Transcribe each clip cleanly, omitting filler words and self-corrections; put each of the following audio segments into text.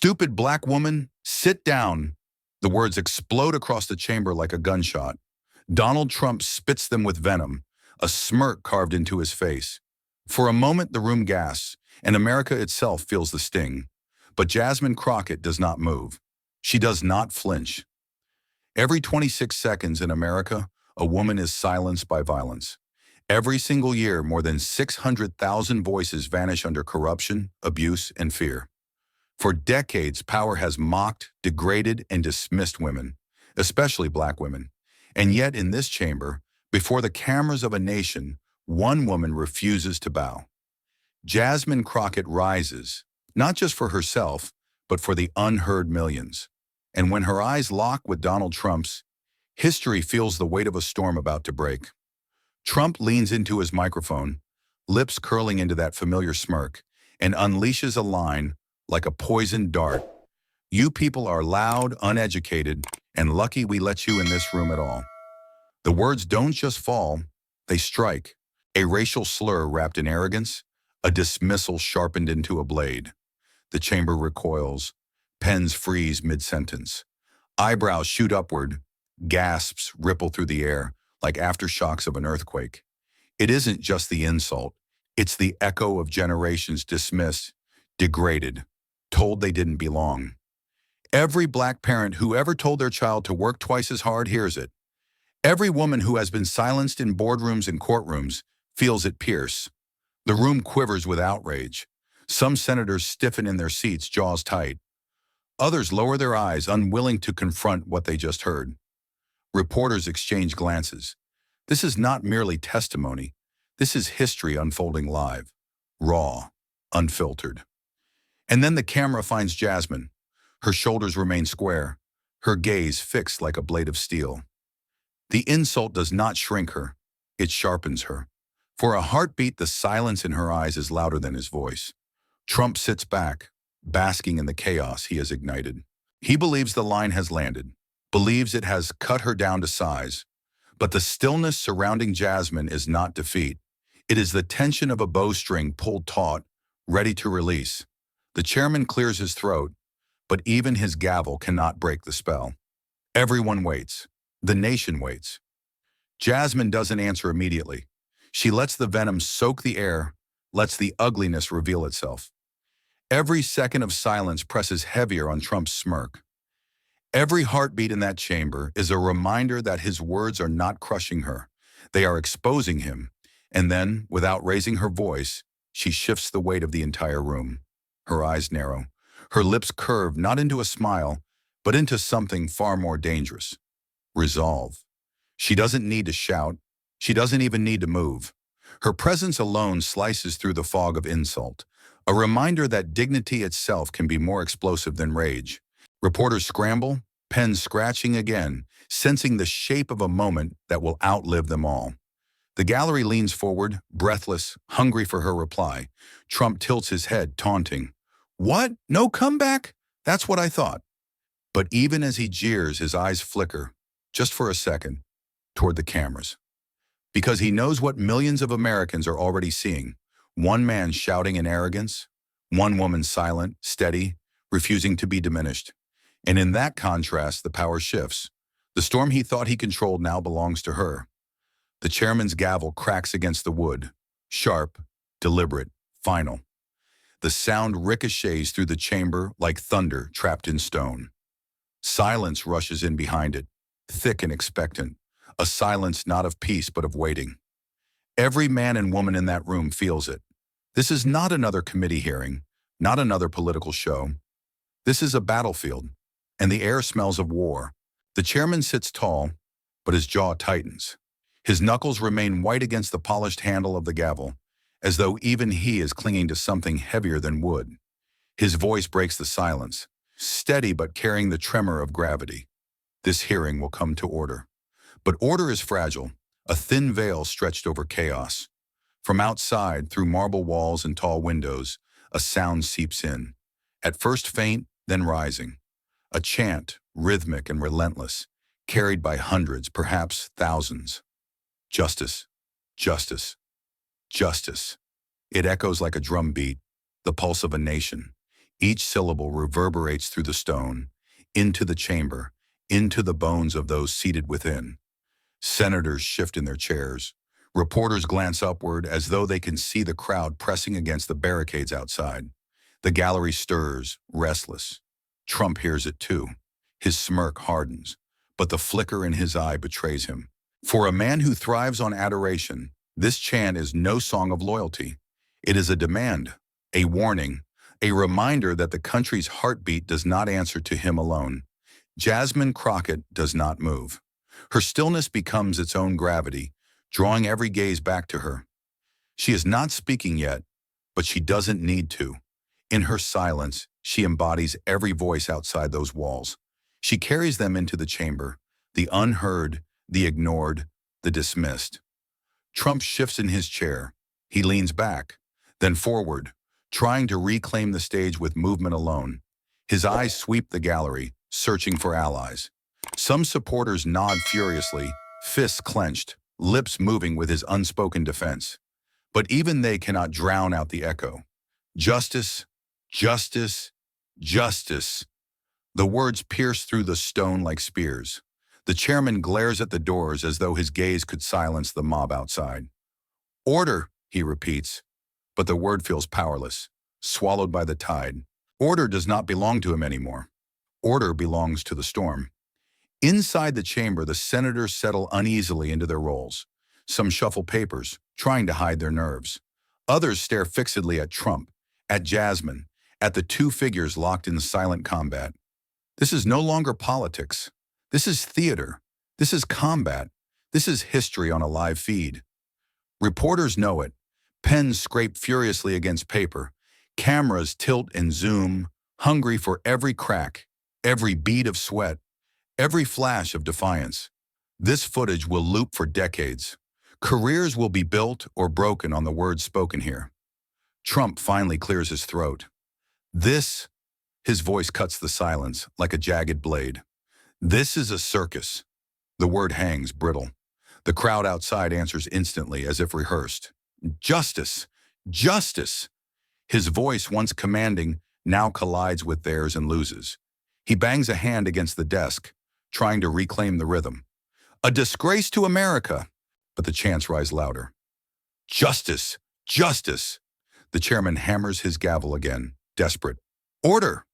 "Stupid black woman, sit down." The words explode across the chamber like a gunshot. Donald Trump spits them with venom, a smirk carved into his face. For a moment, the room gasps, and America itself feels the sting. But Jasmine Crockett does not move. She does not flinch. Every 26 seconds in America, a woman is silenced by violence. Every single year, more than 600,000 voices vanish under corruption, abuse, and fear. For decades, power has mocked, degraded, and dismissed women, especially black women. And yet, in this chamber, before the cameras of a nation, one woman refuses to bow. Jasmine Crockett rises, not just for herself, but for the unheard millions. And when her eyes lock with Donald Trump's, history feels the weight of a storm about to break. Trump leans into his microphone, lips curling into that familiar smirk, and unleashes a line like a poisoned dart. "You people are loud, uneducated, and lucky we let you in this room at all." The words don't just fall, they strike. A racial slur wrapped in arrogance, a dismissal sharpened into a blade. The chamber recoils, pens freeze mid-sentence. Eyebrows shoot upward, gasps ripple through the air like aftershocks of an earthquake. It isn't just the insult, it's the echo of generations dismissed, degraded, told they didn't belong. Every black parent who ever told their child to work twice as hard hears it. Every woman who has been silenced in boardrooms and courtrooms feels it pierce. The room quivers with outrage. Some senators stiffen in their seats, jaws tight. Others lower their eyes, unwilling to confront what they just heard. Reporters exchange glances. This is not merely testimony. This is history unfolding live, raw, unfiltered. And then the camera finds Jasmine. Her shoulders remain square, her gaze fixed like a blade of steel. The insult does not shrink her, it sharpens her. For a heartbeat, the silence in her eyes is louder than his voice. Trump sits back, basking in the chaos he has ignited. He believes the line has landed, believes it has cut her down to size. But the stillness surrounding Jasmine is not defeat. It is the tension of a bowstring pulled taut, ready to release. The chairman clears his throat, but even his gavel cannot break the spell. Everyone waits. The nation waits. Jasmine doesn't answer immediately. She lets the venom soak the air, lets the ugliness reveal itself. Every second of silence presses heavier on Trump's smirk. Every heartbeat in that chamber is a reminder that his words are not crushing her. They are exposing him. And then, without raising her voice, she shifts the weight of the entire room. Her eyes narrow, her lips curve not into a smile, but into something far more dangerous. Resolve. She doesn't need to shout. She doesn't even need to move. Her presence alone slices through the fog of insult, a reminder that dignity itself can be more explosive than rage. Reporters scramble, pens scratching again, sensing the shape of a moment that will outlive them all. The gallery leans forward, breathless, hungry for her reply. Trump tilts his head, taunting. "What? No comeback? That's what I thought." But even as he jeers, his eyes flicker, just for a second, toward the cameras. Because he knows what millions of Americans are already seeing. One man shouting in arrogance, one woman silent, steady, refusing to be diminished. And in that contrast, the power shifts. The storm he thought he controlled now belongs to her. The chairman's gavel cracks against the wood, sharp, deliberate, final. The sound ricochets through the chamber like thunder trapped in stone. Silence rushes in behind it, thick and expectant, a silence not of peace but of waiting. Every man and woman in that room feels it. This is not another committee hearing, not another political show. This is a battlefield, and the air smells of war. The chairman sits tall, but his jaw tightens. His knuckles remain white against the polished handle of the gavel, as though even he is clinging to something heavier than wood. His voice breaks the silence, steady but carrying the tremor of gravity. This hearing will come to order. But order is fragile, a thin veil stretched over chaos. From outside, through marble walls and tall windows, a sound seeps in. At first faint, then rising. A chant, rhythmic and relentless, carried by hundreds, perhaps thousands. Justice, justice, justice. It echoes like a drum beat, the pulse of a nation. Each syllable reverberates through the stone, into the chamber, into the bones of those seated within. Senators shift in their chairs. Reporters glance upward as though they can see the crowd pressing against the barricades outside. The gallery stirs, restless. Trump hears it too. His smirk hardens, but the flicker in his eye betrays him. For a man who thrives on adoration, this chant is no song of loyalty. It is a demand, a warning, a reminder that the country's heartbeat does not answer to him alone. Jasmine Crockett does not move. Her stillness becomes its own gravity, drawing every gaze back to her. She is not speaking yet, but she doesn't need to. In her silence, she embodies every voice outside those walls. She carries them into the chamber, the unheard, the ignored, the dismissed. Trump shifts in his chair. He leans back, then forward, trying to reclaim the stage with movement alone. His eyes sweep the gallery, searching for allies. Some supporters nod furiously, fists clenched, lips moving with his unspoken defense. But even they cannot drown out the echo. Justice, justice, justice. The words pierce through the stone like spears. The chairman glares at the doors as though his gaze could silence the mob outside. Order, he repeats, but the word feels powerless, swallowed by the tide. Order does not belong to him anymore. Order belongs to the storm. Inside the chamber, the senators settle uneasily into their roles. Some shuffle papers, trying to hide their nerves. Others stare fixedly at Trump, at Jasmine, at the two figures locked in silent combat. This is no longer politics. This is theater. This is combat. This is history on a live feed. Reporters know it. Pens scrape furiously against paper. Cameras tilt and zoom, hungry for every crack, every bead of sweat, every flash of defiance. This footage will loop for decades. Careers will be built or broken on the words spoken here. Trump finally clears his throat. His voice cuts the silence like a jagged blade. This is a circus. The word hangs brittle. The crowd outside answers instantly as if rehearsed. Justice! Justice! His voice, once commanding, now collides with theirs and loses. He bangs a hand against the desk, trying to reclaim the rhythm. A disgrace to America! But the chants rise louder. Justice! Justice! The chairman hammers his gavel again, desperate. Order!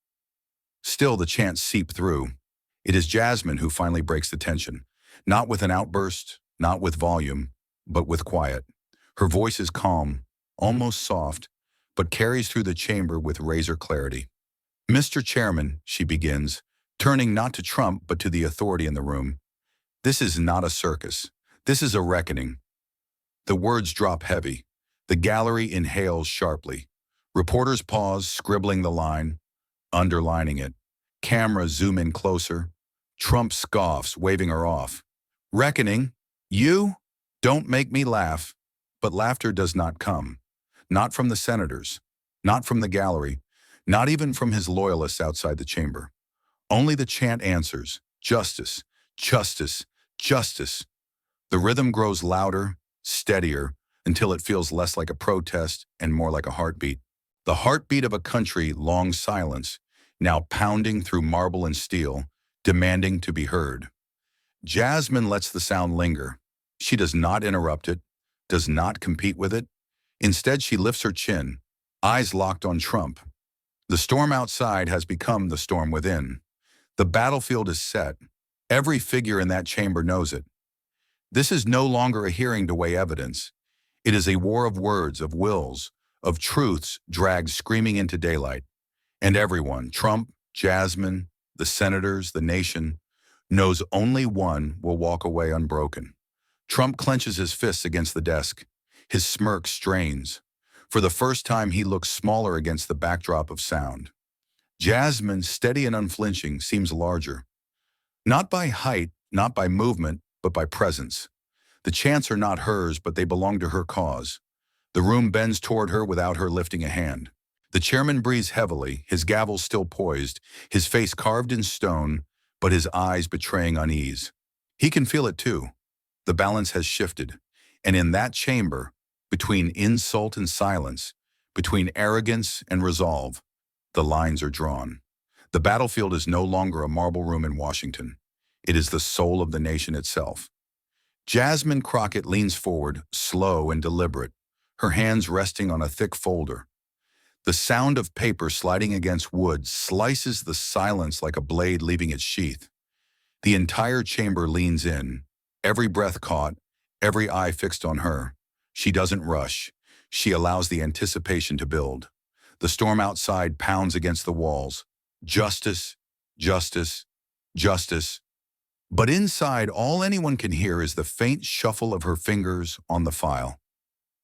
Still the chants seep through. It is Jasmine who finally breaks the tension. Not with an outburst, not with volume, but with quiet. Her voice is calm, almost soft, but carries through the chamber with razor clarity. Mr. Chairman, she begins, turning not to Trump but to the authority in the room. This is not a circus. This is a reckoning. The words drop heavy. The gallery inhales sharply. Reporters pause, scribbling the line, underlining it. Cameras zoom in closer. Trump scoffs, waving her off. Reckoning? You? Don't make me laugh. But laughter does not come. Not from the senators. Not from the gallery. Not even from his loyalists outside the chamber. Only the chant answers. Justice. Justice. Justice. The rhythm grows louder, steadier, until it feels less like a protest and more like a heartbeat. The heartbeat of a country long silence, now pounding through marble and steel, demanding to be heard. Jasmine lets the sound linger. She does not interrupt it, does not compete with it. Instead, she lifts her chin, eyes locked on Trump. The storm outside has become the storm within. The battlefield is set. Every figure in that chamber knows it. This is no longer a hearing to weigh evidence. It is a war of words, of wills, of truths dragged screaming into daylight. And everyone, Trump, Jasmine, the senators, the nation, knows only one will walk away unbroken. Trump clenches his fists against the desk. His smirk strains. For the first time, he looks smaller against the backdrop of sound. Jasmine, steady and unflinching, seems larger. Not by height, not by movement, but by presence. The chants are not hers, but they belong to her cause. The room bends toward her without her lifting a hand. The chairman breathes heavily, his gavel still poised, his face carved in stone, but his eyes betraying unease. He can feel it too. The balance has shifted. And in that chamber, between insult and silence, between arrogance and resolve, The lines are drawn. The battlefield is no longer a marble room in Washington. It is the soul of the nation itself. Jasmine Crockett leans forward, slow and deliberate, her hands resting on a thick folder. The sound of paper sliding against wood slices the silence like a blade leaving its sheath. The entire chamber leans in, every breath caught, every eye fixed on her. She doesn't rush. She allows the anticipation to build. The storm outside pounds against the walls. Justice, justice, justice. But inside, all anyone can hear is the faint shuffle of her fingers on the file.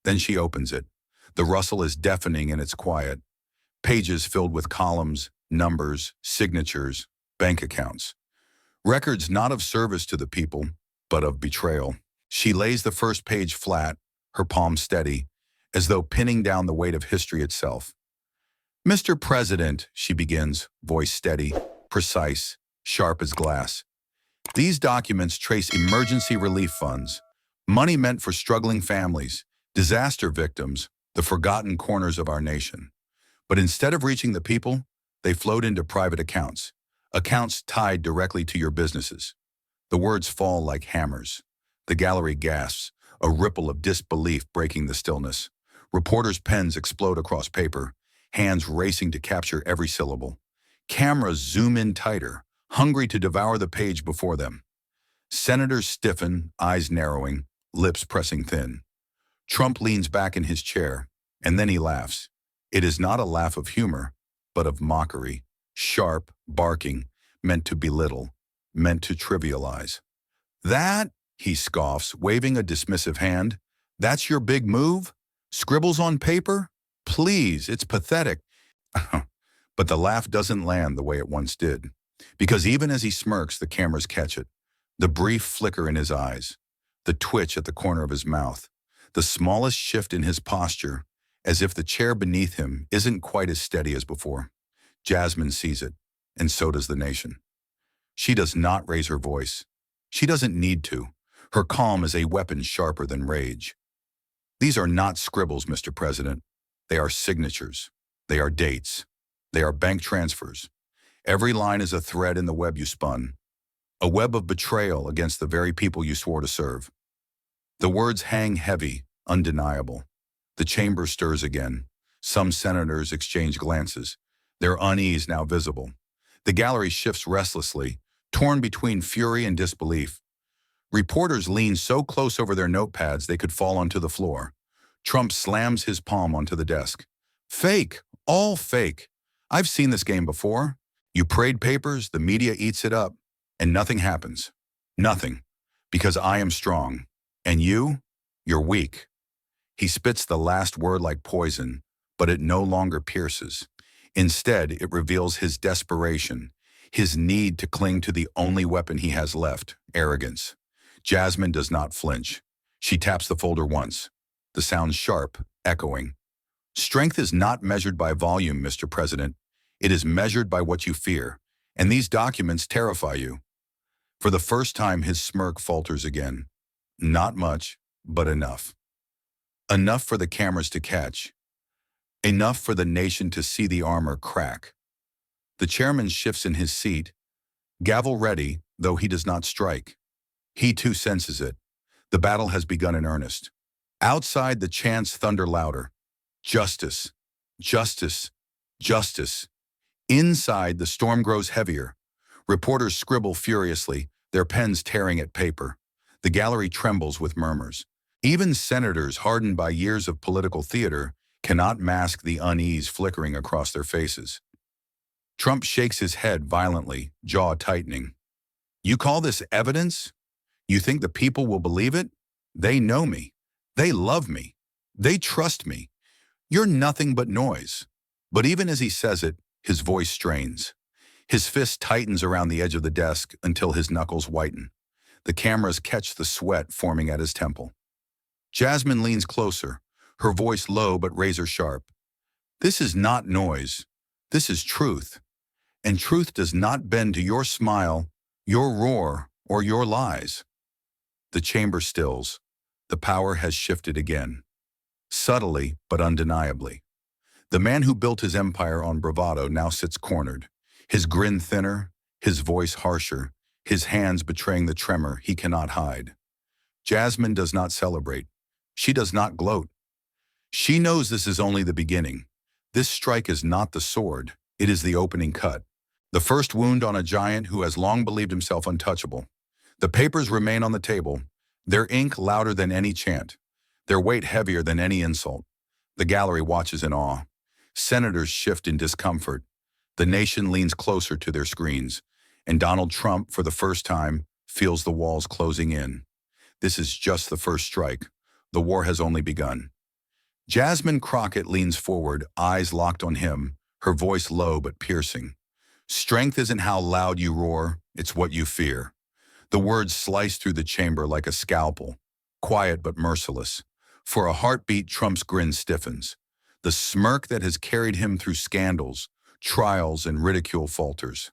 Then she opens it. The rustle is deafening in its quiet. Pages filled with columns, numbers, signatures, bank accounts. Records not of service to the people, but of betrayal. She lays the first page flat, her palm steady, as though pinning down the weight of history itself. "Mr. President," she begins, voice steady, precise, sharp as glass. "These documents trace emergency relief funds, money meant for struggling families, disaster victims, the forgotten corners of our nation. But instead of reaching the people, they flowed into private accounts, accounts tied directly to your businesses." The words fall like hammers. The gallery gasps, a ripple of disbelief breaking the stillness. Reporters' pens explode across paper, hands racing to capture every syllable. Cameras zoom in tighter, hungry to devour the page before them. Senators stiffen, eyes narrowing, lips pressing thin. Trump leans back in his chair, and then he laughs. It is not a laugh of humor, but of mockery, sharp, barking, meant to belittle, meant to trivialize. "That," he scoffs, waving a dismissive hand, "that's your big move? Scribbles on paper? Please, it's pathetic." But the laugh doesn't land the way it once did. Because even as he smirks, the cameras catch it. The brief flicker in his eyes, the twitch at the corner of his mouth, the smallest shift in his posture, as if the chair beneath him isn't quite as steady as before. Jasmine sees it, and so does the nation. She does not raise her voice. She doesn't need to. Her calm is a weapon sharper than rage. "These are not scribbles, Mr. President. They are signatures. They are dates. They are bank transfers. Every line is a thread in the web you spun, a web of betrayal against the very people you swore to serve." The words hang heavy, undeniable. The chamber stirs again. Some senators exchange glances, their unease now visible. The gallery shifts restlessly, torn between fury and disbelief. Reporters lean so close over their notepads they could fall onto the floor. Trump slams his palm onto the desk. "Fake, all fake. I've seen this game before. You parade papers, the media eats it up, and nothing happens. Nothing. Because I am strong. And you're weak." He spits the last word like poison, but it no longer pierces. Instead, it reveals his desperation, his need to cling to the only weapon he has left, arrogance. Jasmine does not flinch. She taps the folder once. The sound sharp, echoing. "Strength is not measured by volume, Mr. President. It is measured by what you fear, and these documents terrify you." For the first time, his smirk falters again. Not much, but enough. Enough for the cameras to catch. Enough for the nation to see the armor crack. The chairman shifts in his seat, gavel ready, though he does not strike. He too senses it. The battle has begun in earnest. Outside, the chants thunder louder. Justice, justice, justice. Inside, the storm grows heavier. Reporters scribble furiously, their pens tearing at paper. The gallery trembles with murmurs. Even senators hardened by years of political theater cannot mask the unease flickering across their faces. Trump shakes his head violently, jaw tightening. "You call this evidence? You think the people will believe it? They know me. They love me. They trust me. You're nothing but noise." But even as he says it, his voice strains. His fist tightens around the edge of the desk until his knuckles whiten. The cameras catch the sweat forming at his temple. Jasmine leans closer, her voice low but razor sharp. "This is not noise. This is truth. And truth does not bend to your smile, your roar, or your lies." The chamber stills. The power has shifted again. Subtly but undeniably. The man who built his empire on bravado now sits cornered, his grin thinner, his voice harsher, his hands betraying the tremor he cannot hide. Jasmine does not celebrate. She does not gloat. She knows this is only the beginning. This strike is not the sword, it is the opening cut. The first wound on a giant who has long believed himself untouchable. The papers remain on the table, their ink louder than any chant, their weight heavier than any insult. The gallery watches in awe. Senators shift in discomfort. The nation leans closer to their screens, and Donald Trump, for the first time, feels the walls closing in. This is just the first strike. The war has only begun. Jasmine Crockett leans forward, eyes locked on him, her voice low but piercing. Strength isn't how loud you roar, it's what you fear. The words slice through the chamber like a scalpel, quiet but merciless. For a heartbeat, Trump's grin stiffens. The smirk that has carried him through scandals, trials, and ridicule falters.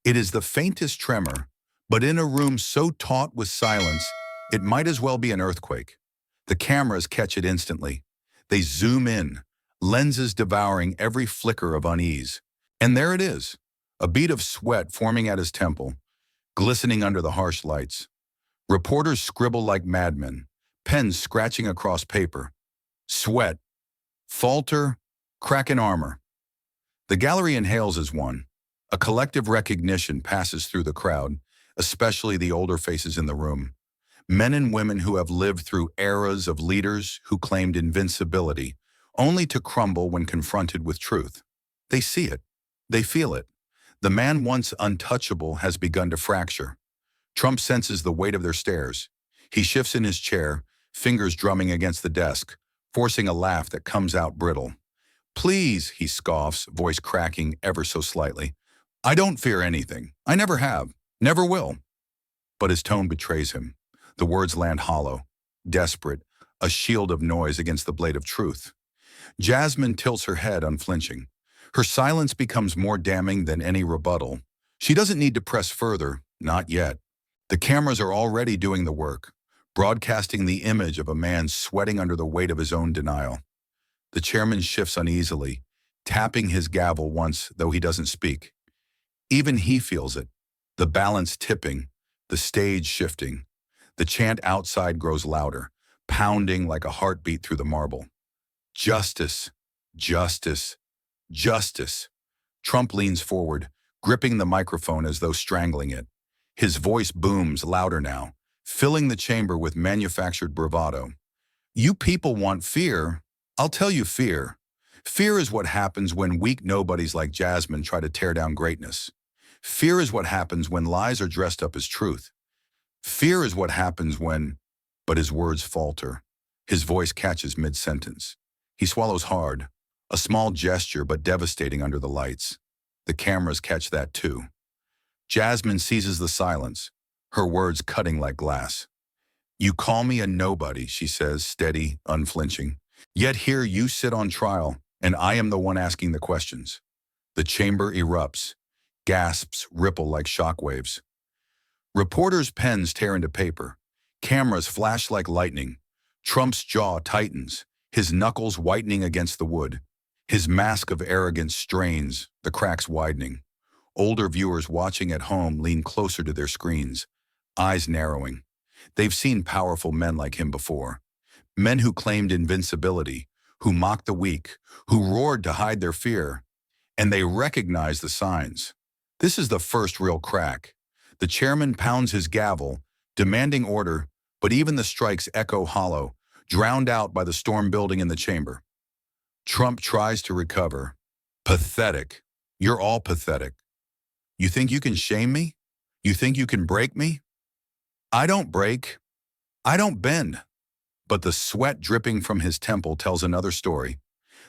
It is the faintest tremor, but in a room so taut with silence, it might as well be an earthquake. The cameras catch it instantly. They zoom in, lenses devouring every flicker of unease. And there it is, a bead of sweat forming at his temple, glistening under the harsh lights. Reporters scribble like madmen, pens scratching across paper. Sweat, falter, crack in armor. The gallery inhales as one. A collective recognition passes through the crowd, especially the older faces in the room. Men and women who have lived through eras of leaders who claimed invincibility, only to crumble when confronted with truth. They see it. They feel it. The man once untouchable has begun to fracture. Trump senses the weight of their stares. He shifts in his chair, fingers drumming against the desk, forcing a laugh that comes out brittle. Please, he scoffs, voice cracking ever so slightly. I don't fear anything. I never have. Never will. But his tone betrays him. The words land hollow, desperate, a shield of noise against the blade of truth. Jasmine tilts her head, unflinching. Her silence becomes more damning than any rebuttal. She doesn't need to press further, not yet. The cameras are already doing the work, broadcasting the image of a man sweating under the weight of his own denial. The chairman shifts uneasily, tapping his gavel once, though he doesn't speak. Even he feels it, the balance tipping, the stage shifting. The chant outside grows louder, pounding like a heartbeat through the marble. Justice, justice, justice. Trump leans forward, gripping the microphone as though strangling it. His voice booms louder now, filling the chamber with manufactured bravado. You people want fear. I'll tell you fear. Fear is what happens when weak nobodies like Jasmine try to tear down greatness. Fear is what happens when lies are dressed up as truth. Fear is what happens when, but his words falter. His voice catches mid-sentence. He swallows hard, a small gesture but devastating under the lights. The cameras catch that too. Jasmine seizes the silence, her words cutting like glass. You call me a nobody, she says, steady, unflinching. Yet here you sit on trial, and I am the one asking the questions. The chamber erupts. Gasps ripple like shockwaves. Reporters' pens tear into paper. Cameras flash like lightning. Trump's jaw tightens, his knuckles whitening against the wood. His mask of arrogance strains, the cracks widening. Older viewers watching at home lean closer to their screens, eyes narrowing. They've seen powerful men like him before. Men who claimed invincibility, who mocked the weak, who roared to hide their fear. And they recognize the signs. This is the first real crack. The chairman pounds his gavel, demanding order, but even the strikes echo hollow, drowned out by the storm building in the chamber. Trump tries to recover. Pathetic. You're all pathetic. You think you can shame me? You think you can break me? I don't break. I don't bend. But the sweat dripping from his temple tells another story.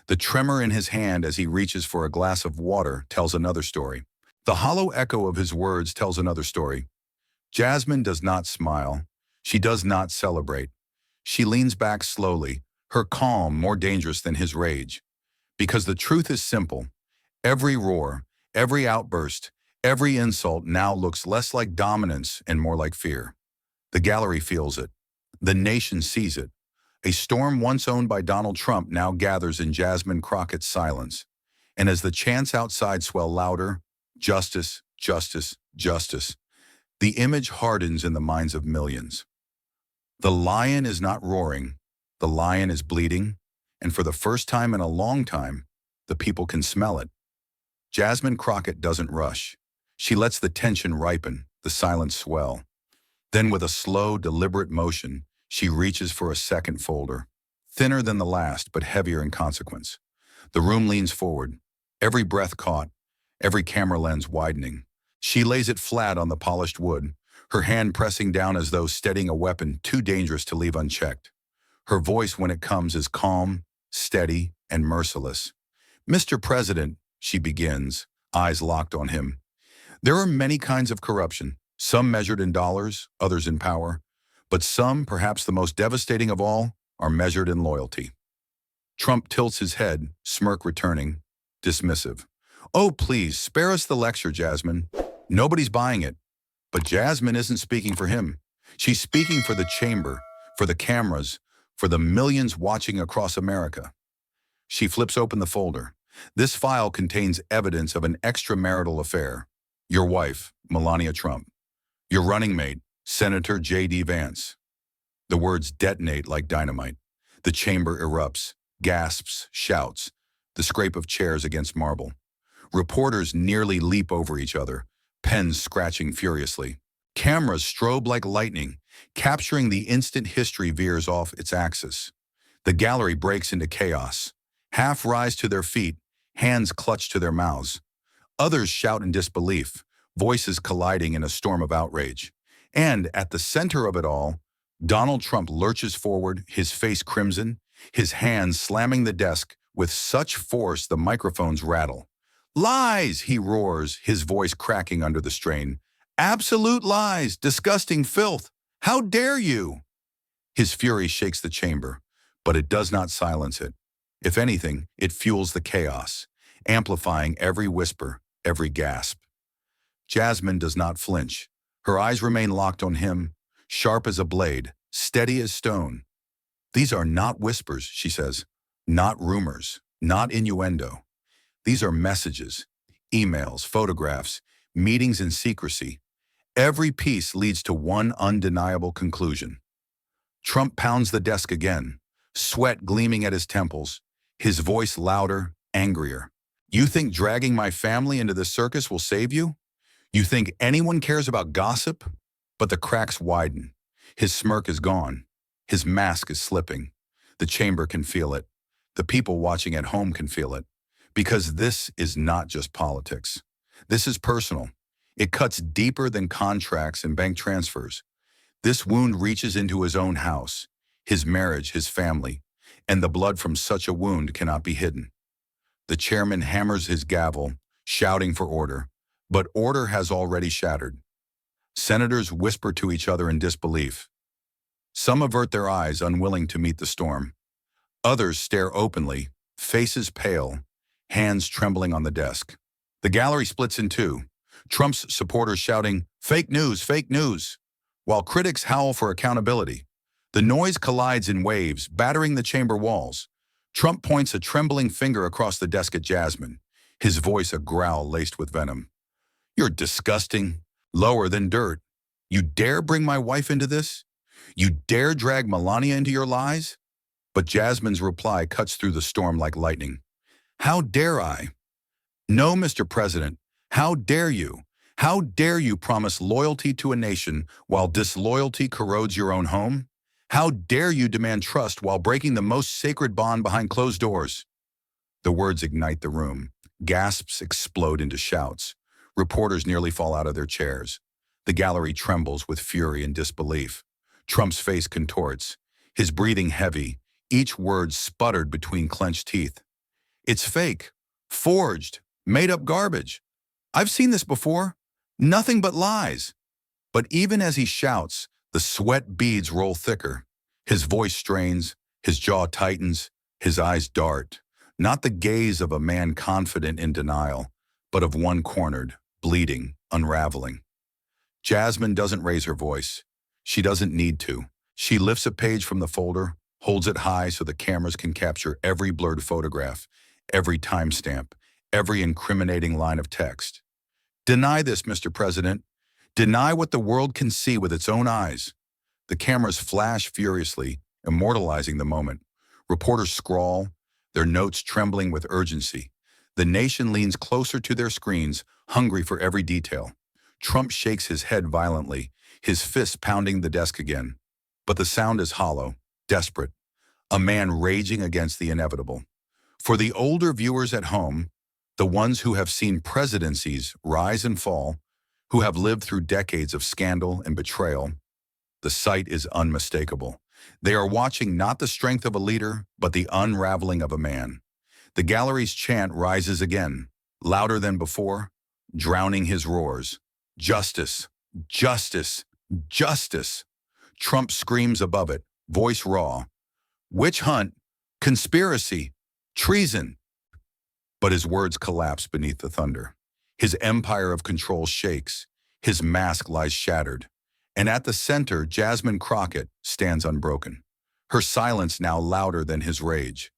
The tremor in his hand as he reaches for a glass of water tells another story. The hollow echo of his words tells another story. Jasmine does not smile. She does not celebrate. She leans back slowly, her calm more dangerous than his rage. Because the truth is simple. Every roar, every outburst, every insult now looks less like dominance and more like fear. The gallery feels it. The nation sees it. A storm once owned by Donald Trump now gathers in Jasmine Crockett's silence. And as the chants outside swell louder, justice, justice, justice, the image hardens in the minds of millions. The lion is not roaring, the lion is bleeding, and for the first time in a long time, the people can smell it. Jasmine Crockett doesn't rush. She lets the tension ripen, the silence swell. Then with a slow, deliberate motion, she reaches for a second folder, thinner than the last but heavier in consequence. The room leans forward, every breath caught, every camera lens widening. She lays it flat on the polished wood, her hand pressing down as though steadying a weapon too dangerous to leave unchecked. Her voice when it comes is calm, steady, and merciless. "Mr. President," she begins, eyes locked on him. "There are many kinds of corruption, some measured in dollars, others in power, but some, perhaps the most devastating of all, are measured in loyalty." Trump tilts his head, smirk returning, dismissive. "Oh, please, spare us the lecture, Jasmine. Nobody's buying it." But Jasmine isn't speaking for him. She's speaking for the chamber, for the cameras, for the millions watching across America. She flips open the folder. This file contains evidence of an extramarital affair. Your wife, Melania Trump. Your running mate, Senator J.D. Vance. The words detonate like dynamite. The chamber erupts, gasps, shouts, the scrape of chairs against marble. Reporters nearly leap over each other, pens scratching furiously. Cameras strobe like lightning, capturing the instant history veers off its axis. The gallery breaks into chaos. Half rise to their feet, hands clutched to their mouths. Others shout in disbelief, voices colliding in a storm of outrage. And at the center of it all, Donald Trump lurches forward, his face crimson, his hands slamming the desk with such force the microphones rattle. "Lies!" he roars, his voice cracking under the strain. "Absolute lies! Disgusting filth! How dare you!" His fury shakes the chamber, but it does not silence it. If anything, it fuels the chaos, amplifying every whisper, every gasp. Jasmine does not flinch. Her eyes remain locked on him, sharp as a blade, steady as stone. "These are not whispers," she says, "not rumors, not innuendo. These are messages, emails, photographs, meetings in secrecy. Every piece leads to one undeniable conclusion." Trump pounds the desk again, sweat gleaming at his temples, his voice louder, angrier. "You think dragging my family into this circus will save you? You think anyone cares about gossip?" But the cracks widen. His smirk is gone. His mask is slipping. The chamber can feel it. The people watching at home can feel it. Because this is not just politics. This is personal. It cuts deeper than contracts and bank transfers. This wound reaches into his own house, his marriage, his family, and the blood from such a wound cannot be hidden. The chairman hammers his gavel, shouting for order, but order has already shattered. Senators whisper to each other in disbelief. Some avert their eyes, unwilling to meet the storm. Others stare openly, faces pale, hands trembling on the desk. The gallery splits in two, Trump's supporters shouting, fake news," while critics howl for accountability. The noise collides in waves, battering the chamber walls. Trump points a trembling finger across the desk at Jasmine, his voice a growl laced with venom. "You're disgusting, lower than dirt. You dare bring my wife into this? You dare drag Melania into your lies?" But Jasmine's reply cuts through the storm like lightning. "How dare I? No, Mr. President, how dare you? How dare you promise loyalty to a nation while disloyalty corrodes your own home? How dare you demand trust while breaking the most sacred bond behind closed doors?" The words ignite the room. Gasps explode into shouts. Reporters nearly fall out of their chairs. The gallery trembles with fury and disbelief. Trump's face contorts, his breathing heavy, each word sputtered between clenched teeth. "It's fake, forged, made-up garbage. I've seen this before. Nothing but lies." But even as he shouts, the sweat beads roll thicker. His voice strains, his jaw tightens, his eyes dart. Not the gaze of a man confident in denial, but of one cornered, bleeding, unraveling. Jasmine doesn't raise her voice. She doesn't need to. She lifts a page from the folder, holds it high so the cameras can capture every blurred photograph, every timestamp, every incriminating line of text. Deny this, Mr. President. Deny what the world can see with its own eyes. The cameras flash furiously, immortalizing the moment. Reporters scrawl, their notes trembling with urgency. The nation leans closer to their screens, hungry for every detail. Trump shakes his head violently, his fists pounding the desk again. But the sound is hollow, desperate, a man raging against the inevitable. For the older viewers at home, the ones who have seen presidencies rise and fall, who have lived through decades of scandal and betrayal, the sight is unmistakable. They are watching not the strength of a leader, but the unraveling of a man. The gallery's chant rises again, louder than before, drowning his roars. Justice, justice, justice. Trump screams above it, voice raw. Witch hunt, conspiracy, treason. But his words collapse beneath the thunder. His empire of control shakes. His mask lies shattered. And at the center, Jasmine Crockett stands unbroken, her silence now louder than his rage.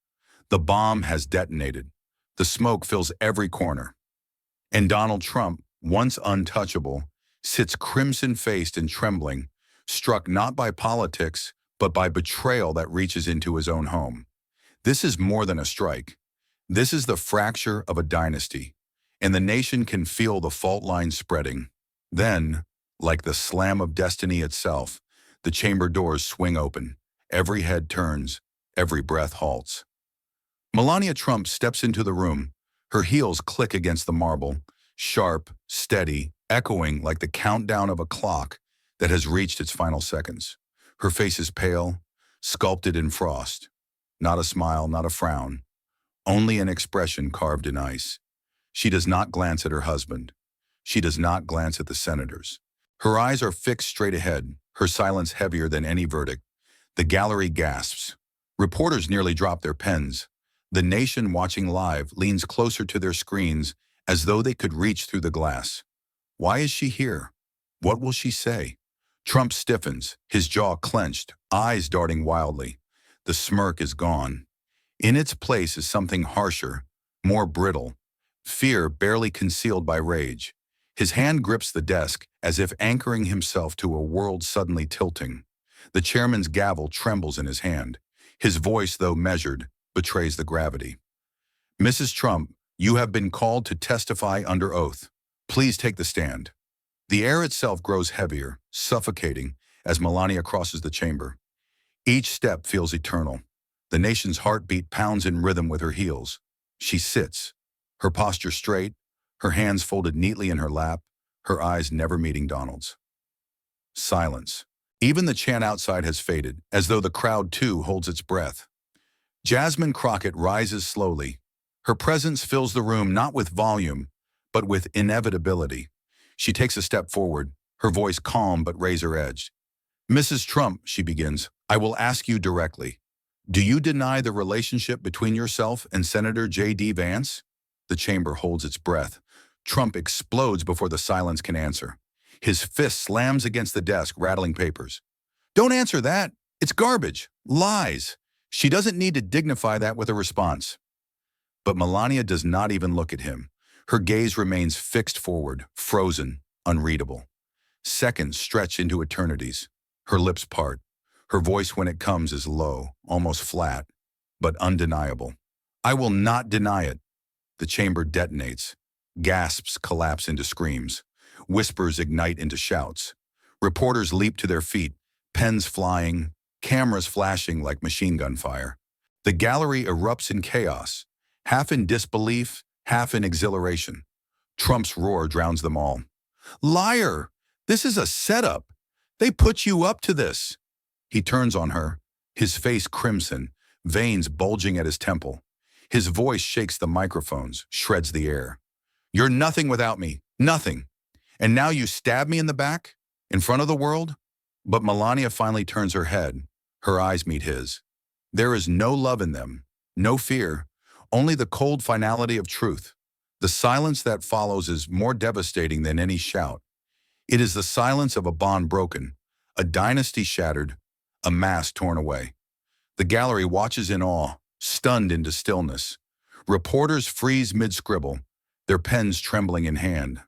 The bomb has detonated. The smoke fills every corner. And Donald Trump, once untouchable, sits crimson-faced and trembling, struck not by politics, but by betrayal that reaches into his own home. This is more than a strike. This is the fracture of a dynasty, and the nation can feel the fault line spreading. Then, like the slam of destiny itself, the chamber doors swing open. Every head turns, every breath halts. Melania Trump steps into the room. Her heels click against the marble, sharp, steady, echoing like the countdown of a clock that has reached its final seconds. Her face is pale, sculpted in frost. Not a smile, not a frown. Only an expression carved in ice. She does not glance at her husband. She does not glance at the senators. Her eyes are fixed straight ahead, her silence heavier than any verdict. The gallery gasps. Reporters nearly drop their pens. The nation watching live leans closer to their screens as though they could reach through the glass. Why is she here? What will she say? Trump stiffens, his jaw clenched, eyes darting wildly. The smirk is gone. In its place is something harsher, more brittle, fear barely concealed by rage. His hand grips the desk as if anchoring himself to a world suddenly tilting. The chairman's gavel trembles in his hand. His voice, though measured, betrays the gravity. Mrs. Trump, you have been called to testify under oath. Please take the stand. The air itself grows heavier, suffocating, as Melania crosses the chamber. Each step feels eternal. The nation's heartbeat pounds in rhythm with her heels. She sits, her posture straight, her hands folded neatly in her lap, her eyes never meeting Donald's. Silence. Even the chant outside has faded, as though the crowd too holds its breath. Jasmine Crockett rises slowly. Her presence fills the room not with volume, but with inevitability. She takes a step forward, her voice calm but razor-edged. Mrs. Trump, she begins, I will ask you directly. Do you deny the relationship between yourself and Senator J.D. Vance? The chamber holds its breath. Trump explodes before the silence can answer. His fist slams against the desk, rattling papers. Don't answer that. It's garbage. Lies. She doesn't need to dignify that with a response. But Melania does not even look at him. Her gaze remains fixed forward, frozen, unreadable. Seconds stretch into eternities. Her lips part. Her voice when it comes is low, almost flat, but undeniable. I will not deny it. The chamber detonates. Gasps collapse into screams. Whispers ignite into shouts. Reporters leap to their feet, pens flying, cameras flashing like machine gun fire. The gallery erupts in chaos, half in disbelief, half in exhilaration. Trump's roar drowns them all. Liar! This is a setup. They put you up to this. He turns on her, his face crimson, veins bulging at his temple. His voice shakes the microphones, shreds the air. You're nothing without me, nothing. And now you stab me in the back, in front of the world? But Melania finally turns her head. Her eyes meet his. There is no love in them, no fear, only the cold finality of truth. The silence that follows is more devastating than any shout. It is the silence of a bond broken, a dynasty shattered, a mask torn away. The gallery watches in awe, stunned into stillness. Reporters freeze mid-scribble, their pens trembling in hand.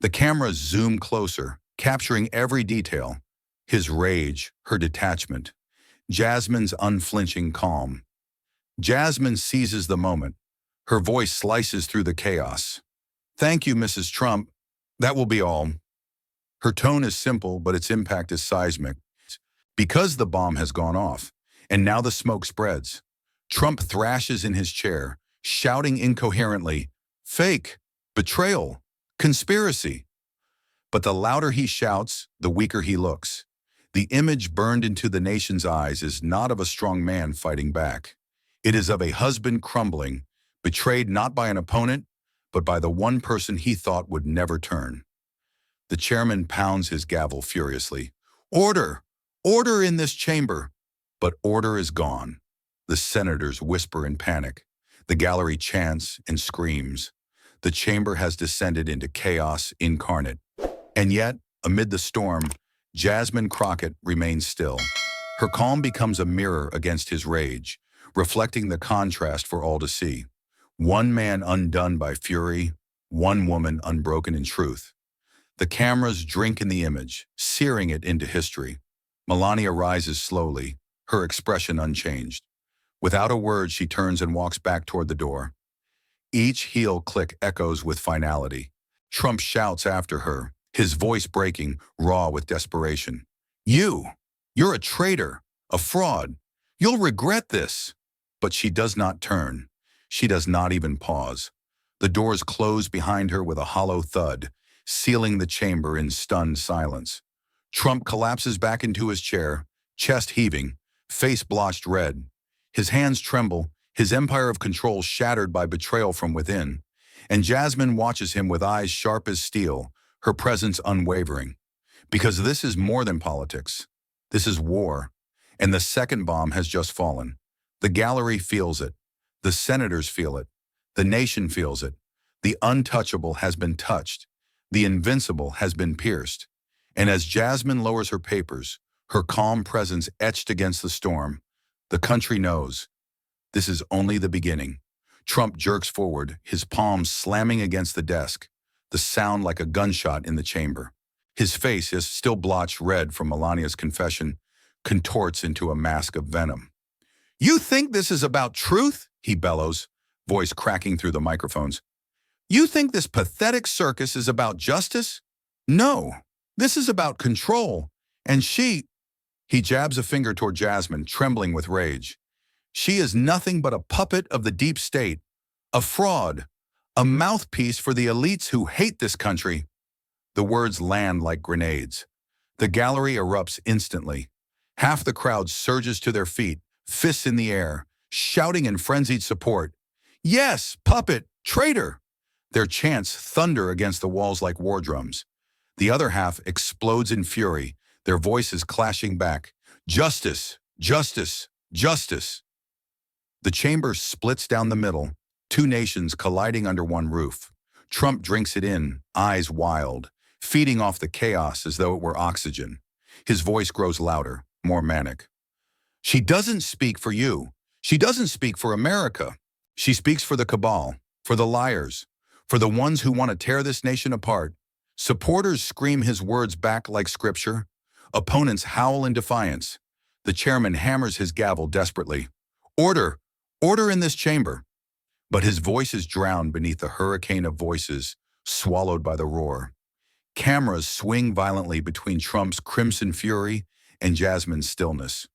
The cameras zoom closer, capturing every detail. His rage, her detachment, Jasmine's unflinching calm. Jasmine seizes the moment. Her voice slices through the chaos. "Thank you, Mrs. Trump. That will be all." Her tone is simple, but its impact is seismic. Because the bomb has gone off, and now the smoke spreads, Trump thrashes in his chair, shouting incoherently, "Fake! Betrayal! Conspiracy!" But the louder he shouts, the weaker he looks. The image burned into the nation's eyes is not of a strong man fighting back. It is of a husband crumbling, betrayed not by an opponent, but by the one person he thought would never turn. The chairman pounds his gavel furiously. "Order! Order in this chamber!" But order is gone. The senators whisper in panic. The gallery chants and screams. The chamber has descended into chaos incarnate. And yet, amid the storm, Jasmine Crockett remains still. Her calm becomes a mirror against his rage, reflecting the contrast for all to see. One man undone by fury, one woman unbroken in truth. The cameras drink in the image, searing it into history. Melania rises slowly, her expression unchanged. Without a word, she turns and walks back toward the door. Each heel click echoes with finality. Trump shouts after her, his voice breaking, raw with desperation. You're a traitor, a fraud. You'll regret this." But she does not turn. She does not even pause. The doors close behind her with a hollow thud, sealing the chamber in stunned silence. Trump collapses back into his chair, chest heaving, face blotched red. His hands tremble, his empire of control shattered by betrayal from within. And Jasmine watches him with eyes sharp as steel, her presence unwavering. Because this is more than politics. This is war. And the second bomb has just fallen. The gallery feels it. The senators feel it. The nation feels it. The untouchable has been touched. The invincible has been pierced. And as Jasmine lowers her papers, her calm presence etched against the storm, the country knows this is only the beginning. Trump jerks forward, his palms slamming against the desk, the sound like a gunshot in the chamber. His face is still blotched red from Melania's confession, contorts into a mask of venom. "You think this is about truth?" he bellows, voice cracking through the microphones. "You think this pathetic circus is about justice? No, this is about control. And he jabs a finger toward Jasmine, trembling with rage. "She is nothing but a puppet of the deep state, a fraud, a mouthpiece for the elites who hate this country." The words land like grenades. The gallery erupts instantly. Half the crowd surges to their feet, fists in the air, shouting in frenzied support. "Yes, puppet, traitor!" Their chants thunder against the walls like war drums. The other half explodes in fury, their voices clashing back. "Justice! Justice! Justice!" The chamber splits down the middle, two nations colliding under one roof. Trump drinks it in, eyes wild, feeding off the chaos as though it were oxygen. His voice grows louder, more manic. "She doesn't speak for you. She doesn't speak for America. She speaks for the cabal, for the liars, for the ones who want to tear this nation apart." Supporters scream his words back like scripture. Opponents howl in defiance. The chairman hammers his gavel desperately. "Order! Order in this chamber!" But his voice is drowned beneath a hurricane of voices, swallowed by the roar. Cameras swing violently between Trump's crimson fury and Jasmine's stillness.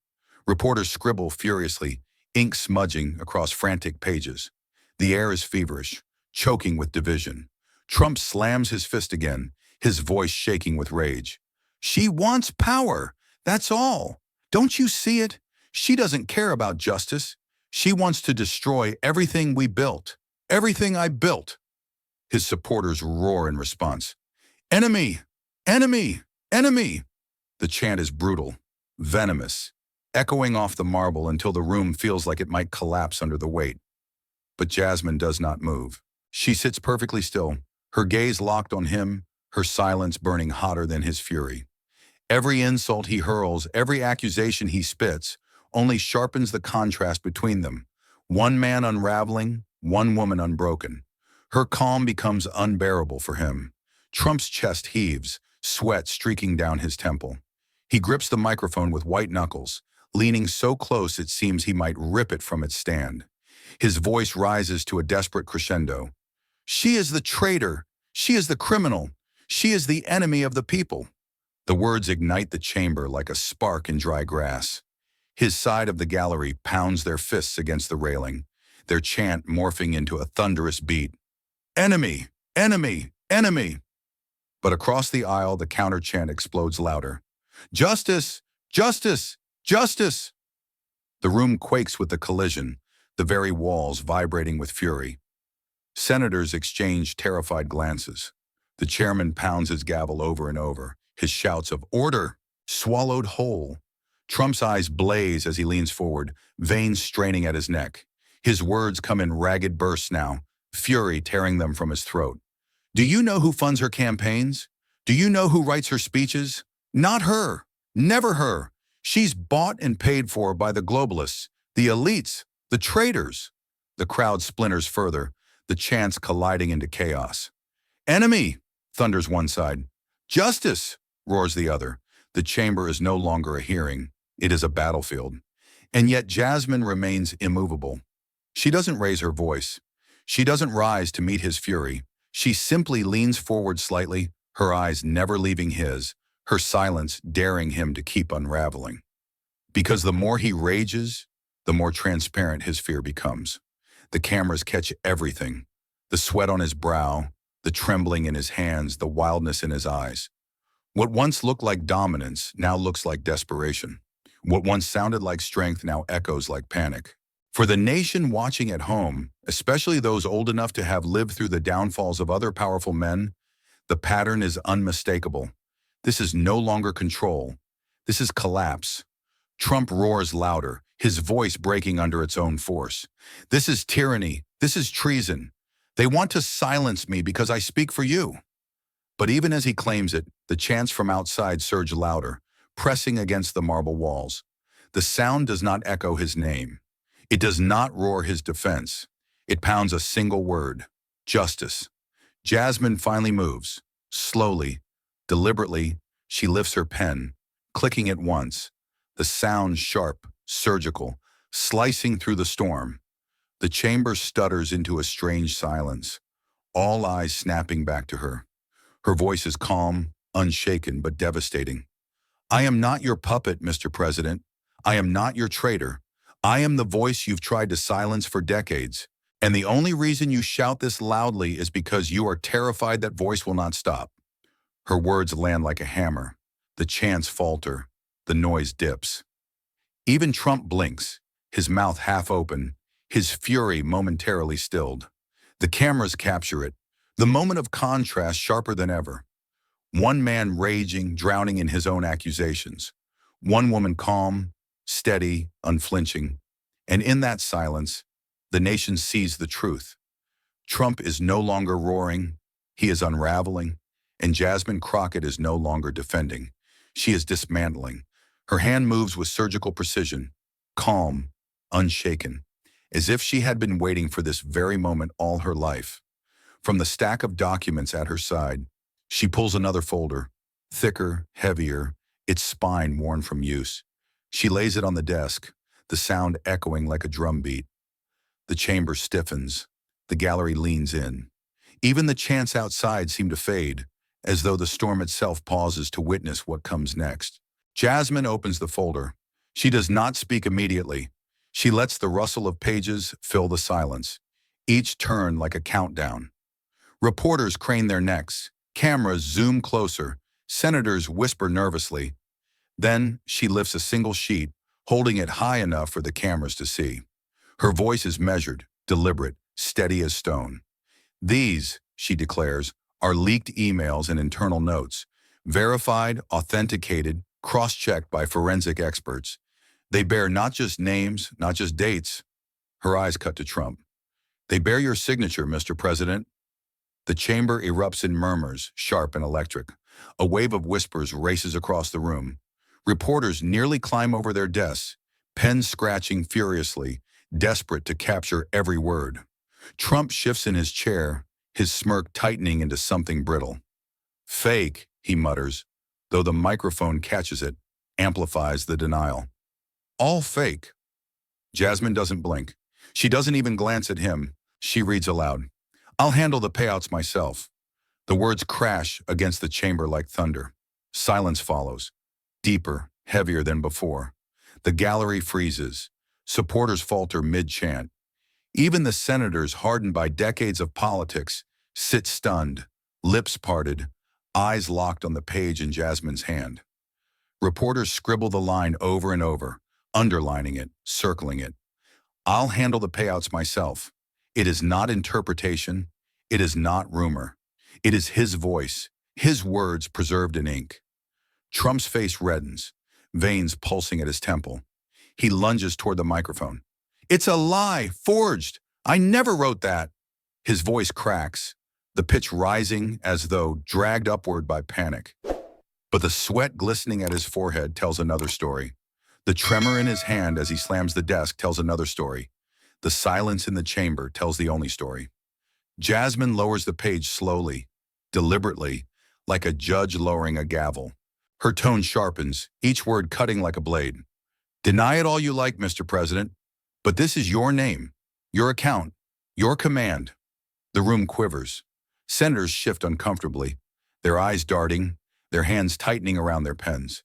Reporters scribble furiously, ink smudging across frantic pages. The air is feverish, choking with division. Trump slams his fist again, his voice shaking with rage. "She wants power, that's all. Don't you see it? She doesn't care about justice. She wants to destroy everything we built, everything I built." His supporters roar in response. "Enemy! Enemy! Enemy!" The chant is brutal, venomous, echoing off the marble until the room feels like it might collapse under the weight. But Jasmine does not move. She sits perfectly still, her gaze locked on him, her silence burning hotter than his fury. Every insult he hurls, every accusation he spits, only sharpens the contrast between them. One man unraveling, one woman unbroken. Her calm becomes unbearable for him. Trump's chest heaves, sweat streaking down his temple. He grips the microphone with white knuckles, leaning so close it seems he might rip it from its stand. His voice rises to a desperate crescendo. She is the traitor. She is the criminal. She is the enemy of the people. The words ignite the chamber like a spark in dry grass. His side of the gallery pounds their fists against the railing, their chant morphing into a thunderous beat. Enemy! Enemy! Enemy! But across the aisle, the counter-chant explodes louder. Justice! Justice! Justice! The room quakes with the collision, the very walls vibrating with fury. Senators exchange terrified glances. The chairman pounds his gavel over and over, his shouts of order swallowed whole. Trump's eyes blaze as he leans forward, veins straining at his neck. His words come in ragged bursts now, fury tearing them from his throat. Do you know who funds her campaigns? Do you know who writes her speeches? Not her. Never her. She's bought and paid for by the globalists, the elites, the traitors. The crowd splinters further, the chants colliding into chaos. Enemy, thunders one side. Justice, roars the other. The chamber is no longer a hearing. It is a battlefield. And yet Jasmine remains immovable. She doesn't raise her voice. She doesn't rise to meet his fury. She simply leans forward slightly, her eyes never leaving his, her silence daring him to keep unraveling. Because the more he rages, the more transparent his fear becomes. The cameras catch everything. The sweat on his brow, the trembling in his hands, the wildness in his eyes. What once looked like dominance now looks like desperation. What once sounded like strength now echoes like panic. For the nation watching at home, especially those old enough to have lived through the downfalls of other powerful men, the pattern is unmistakable. This is no longer control. This is collapse. Trump roars louder, his voice breaking under its own force. This is tyranny. This is treason. They want to silence me because I speak for you. But even as he claims it, the chants from outside surge louder, pressing against the marble walls. The sound does not echo his name. It does not roar his defense. It pounds a single word: justice. Jasmine finally moves. Slowly, deliberately, she lifts her pen, clicking it once. The sound sharp, surgical, slicing through the storm. The chamber stutters into a strange silence, all eyes snapping back to her. Her voice is calm, unshaken, but devastating. I am not your puppet, Mr. President. I am not your traitor. I am the voice you've tried to silence for decades. And the only reason you shout this loudly is because you are terrified that voice will not stop. Her words land like a hammer. The chants falter. The noise dips. Even Trump blinks, his mouth half open, his fury momentarily stilled. The cameras capture it, the moment of contrast sharper than ever. One man raging, drowning in his own accusations. One woman calm, steady, unflinching. And in that silence, the nation sees the truth. Trump is no longer roaring, he is unraveling, and Jasmine Crockett is no longer defending. She is dismantling. Her hand moves with surgical precision, calm, unshaken, as if she had been waiting for this very moment all her life. From the stack of documents at her side, she pulls another folder, thicker, heavier, its spine worn from use. She lays it on the desk, the sound echoing like a drum beat. The chamber stiffens. The gallery leans in. Even the chants outside seem to fade, as though the storm itself pauses to witness what comes next. Jasmine opens the folder. She does not speak immediately. She lets the rustle of pages fill the silence, each turn like a countdown. Reporters crane their necks. Cameras zoom closer. Senators whisper nervously. Then she lifts a single sheet, holding it high enough for the cameras to see. Her voice is measured, deliberate, steady as stone. These, she declares, are leaked emails and internal notes, verified, authenticated, cross-checked by forensic experts. They bear not just names, not just dates. Her eyes cut to Trump. They bear your signature, Mr. President. The chamber erupts in murmurs, sharp and electric. A wave of whispers races across the room. Reporters nearly climb over their desks. pen scratching furiously, desperate to capture every word. Trump shifts in his chair, his smirk tightening into something brittle. Fake, he mutters, though the microphone catches it, amplifies the denial. All fake. Jasmine doesn't blink. She doesn't even glance at him. She reads aloud. I'll handle the payouts myself. The words crash against the chamber like thunder. Silence follows, deeper, heavier than before. The gallery freezes. Supporters falter mid-chant. Even the senators, hardened by decades of politics, sit stunned, lips parted, eyes locked on the page in Jasmine's hand. Reporters scribble the line over and over, underlining it, circling it. I'll handle the payouts myself. It is not interpretation. It is not rumor. It is his voice, his words preserved in ink. Trump's face reddens, veins pulsing at his temple. He lunges toward the microphone. It's a lie, forged. I never wrote that. His voice cracks, the pitch rising as though dragged upward by panic. But the sweat glistening at his forehead tells another story. The tremor in his hand as he slams the desk tells another story. The silence in the chamber tells the only story. Jasmine lowers the page slowly, deliberately, like a judge lowering a gavel. Her tone sharpens, each word cutting like a blade. Deny it all you like, Mr. President, but this is your name, your account, your command. The room quivers. Senators shift uncomfortably, their eyes darting, their hands tightening around their pens.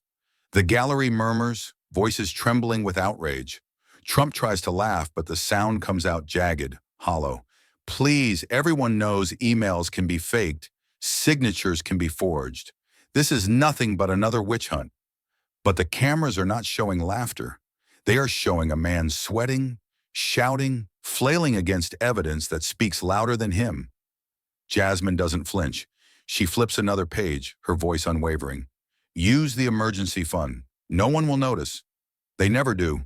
The gallery murmurs, voices trembling with outrage. Trump tries to laugh, but the sound comes out jagged, hollow. Please, everyone knows emails can be faked, signatures can be forged. This is nothing but another witch hunt. But the cameras are not showing laughter. They are showing a man sweating, shouting, flailing against evidence that speaks louder than him. Jasmine doesn't flinch. She flips another page, her voice unwavering. Use the emergency fund. No one will notice. They never do.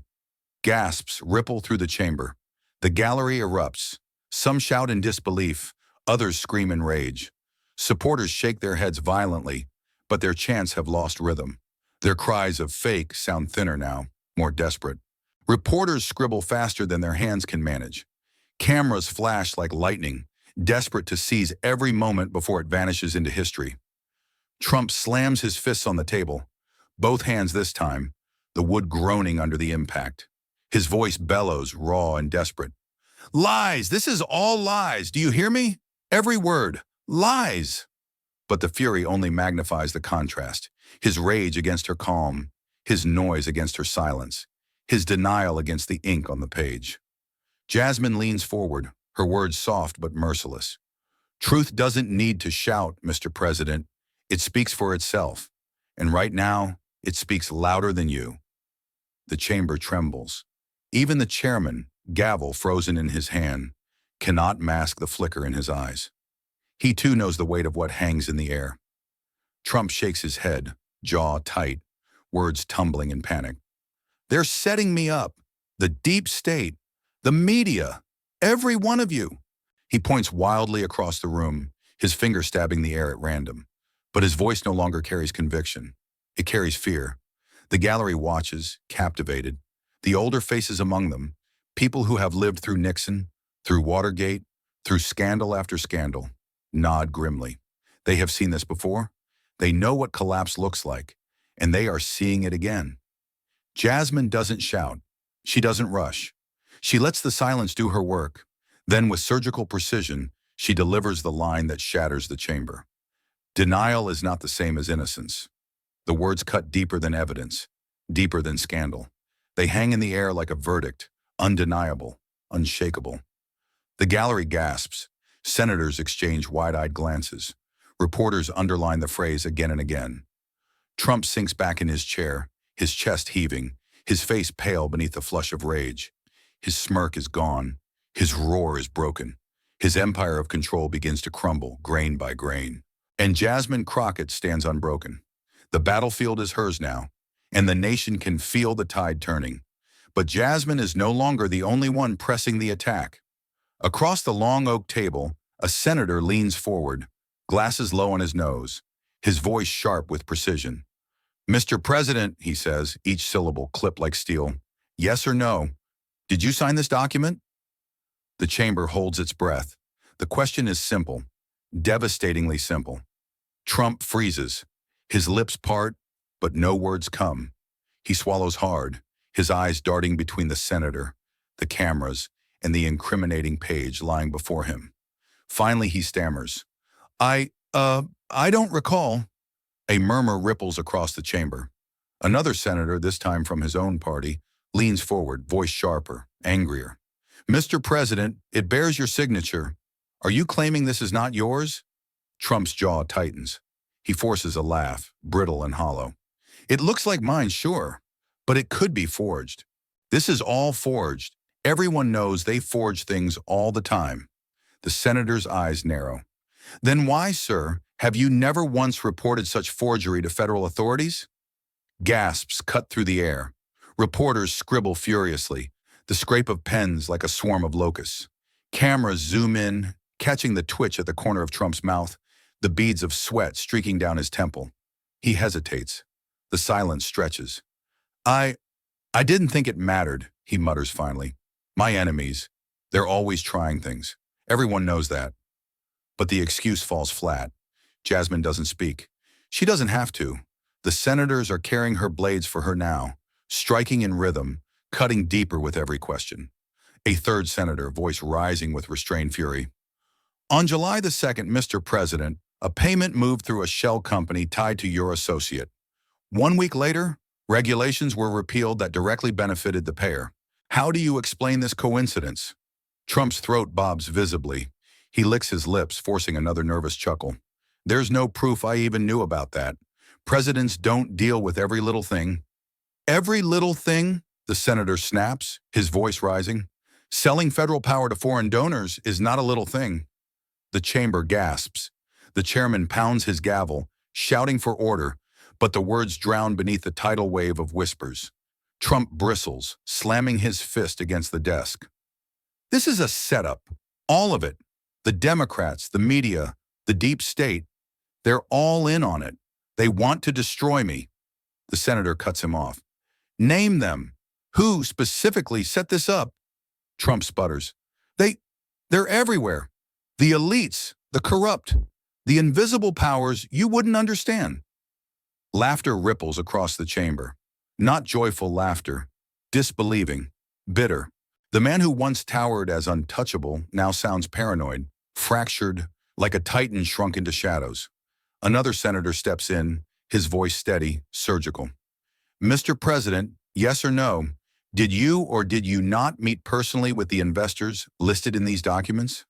Gasps ripple through the chamber. The gallery erupts. Some shout in disbelief, others scream in rage. Supporters shake their heads violently, but their chants have lost rhythm. Their cries of fake sound thinner now, more desperate. Reporters scribble faster than their hands can manage. Cameras flash like lightning, desperate to seize every moment before it vanishes into history. Trump slams his fists on the table, both hands this time, the wood groaning under the impact. His voice bellows, raw and desperate. Lies! This is all lies! Do you hear me? Every word. Lies! But the fury only magnifies the contrast. His rage against her calm, his noise against her silence, his denial against the ink on the page. Jasmine leans forward, her words soft but merciless. Truth doesn't need to shout, Mr. President. It speaks for itself. And right now, it speaks louder than you. The chamber trembles. Even the chairman, gavel frozen in his hand, cannot mask the flicker in his eyes. He too knows the weight of what hangs in the air. Trump shakes his head, jaw tight, words tumbling in panic. They're setting me up. The deep state, the media, every one of you. He points wildly across the room, his finger stabbing the air at random. But his voice no longer carries conviction. It carries fear. The gallery watches, captivated. The older faces among them, people who have lived through Nixon, through Watergate, through scandal after scandal, nod grimly. They have seen this before. They know what collapse looks like, and they are seeing it again. Jasmine doesn't shout. She doesn't rush. She lets the silence do her work. Then, with surgical precision, she delivers the line that shatters the chamber. Denial is not the same as innocence. The words cut deeper than evidence, deeper than scandal. They hang in the air like a verdict, undeniable, unshakable. The gallery gasps. Senators exchange wide-eyed glances. Reporters underline the phrase again and again. Trump sinks back in his chair, his chest heaving, his face pale beneath the flush of rage. His smirk is gone. His roar is broken. His empire of control begins to crumble, grain by grain. And Jasmine Crockett stands unbroken. The battlefield is hers now, and the nation can feel the tide turning. But Jasmine is no longer the only one pressing the attack. Across the long oak table, a senator leans forward, glasses low on his nose, his voice sharp with precision. Mr. President, he says, each syllable clipped like steel, Yes or no? Did you sign this document? The chamber holds its breath. The question is simple, devastatingly simple. Trump freezes. His lips part, but no words come. He swallows hard, his eyes darting between the senator, the cameras, and the incriminating page lying before him. Finally, he stammers. I don't recall. A murmur ripples across the chamber. Another senator, this time from his own party, leans forward, voice sharper, angrier. Mr. President, it bears your signature. Are you claiming this is not yours? Trump's jaw tightens. He forces a laugh, brittle and hollow. It looks like mine, sure, but it could be forged. This is all forged. Everyone knows they forge things all the time. The senator's eyes narrow. Then why, sir, have you never once reported such forgery to federal authorities? Gasps cut through the air. Reporters scribble furiously, the scrape of pens like a swarm of locusts. Cameras zoom in, catching the twitch at the corner of Trump's mouth, the beads of sweat streaking down his temple. He hesitates. The silence stretches. I didn't think it mattered, he mutters finally. My enemies, they're always trying things. Everyone knows that. But the excuse falls flat. Jasmine doesn't speak. She doesn't have to. The senators are carrying her blades for her now, striking in rhythm, cutting deeper with every question. A third senator, voice rising with restrained fury. On July the 2nd, Mr. President, a payment moved through a shell company tied to your associate. 1 week later, regulations were repealed that directly benefited the payer. How do you explain this coincidence? Trump's throat bobs visibly. He licks his lips, forcing another nervous chuckle. There's no proof I even knew about that. Presidents don't deal with every little thing. Every little thing? The senator snaps, his voice rising. Selling federal power to foreign donors is not a little thing. The chamber gasps. The chairman pounds his gavel, shouting for order, but the words drown beneath the tidal wave of whispers. Trump bristles, slamming his fist against the desk. This is a setup. All of it. The Democrats, the media, the deep state, they're all in on it. They want to destroy me. The senator cuts him off. Name them. Who specifically set this up? Trump sputters. They're everywhere. The elites, the corrupt, the invisible powers you wouldn't understand. Laughter ripples across the chamber. Not joyful laughter, disbelieving, bitter. The man who once towered as untouchable now sounds paranoid, fractured, like a titan shrunk into shadows. Another senator steps in, his voice steady, surgical. Mr. President, yes or no, did you or did you not meet personally with the investors listed in these documents?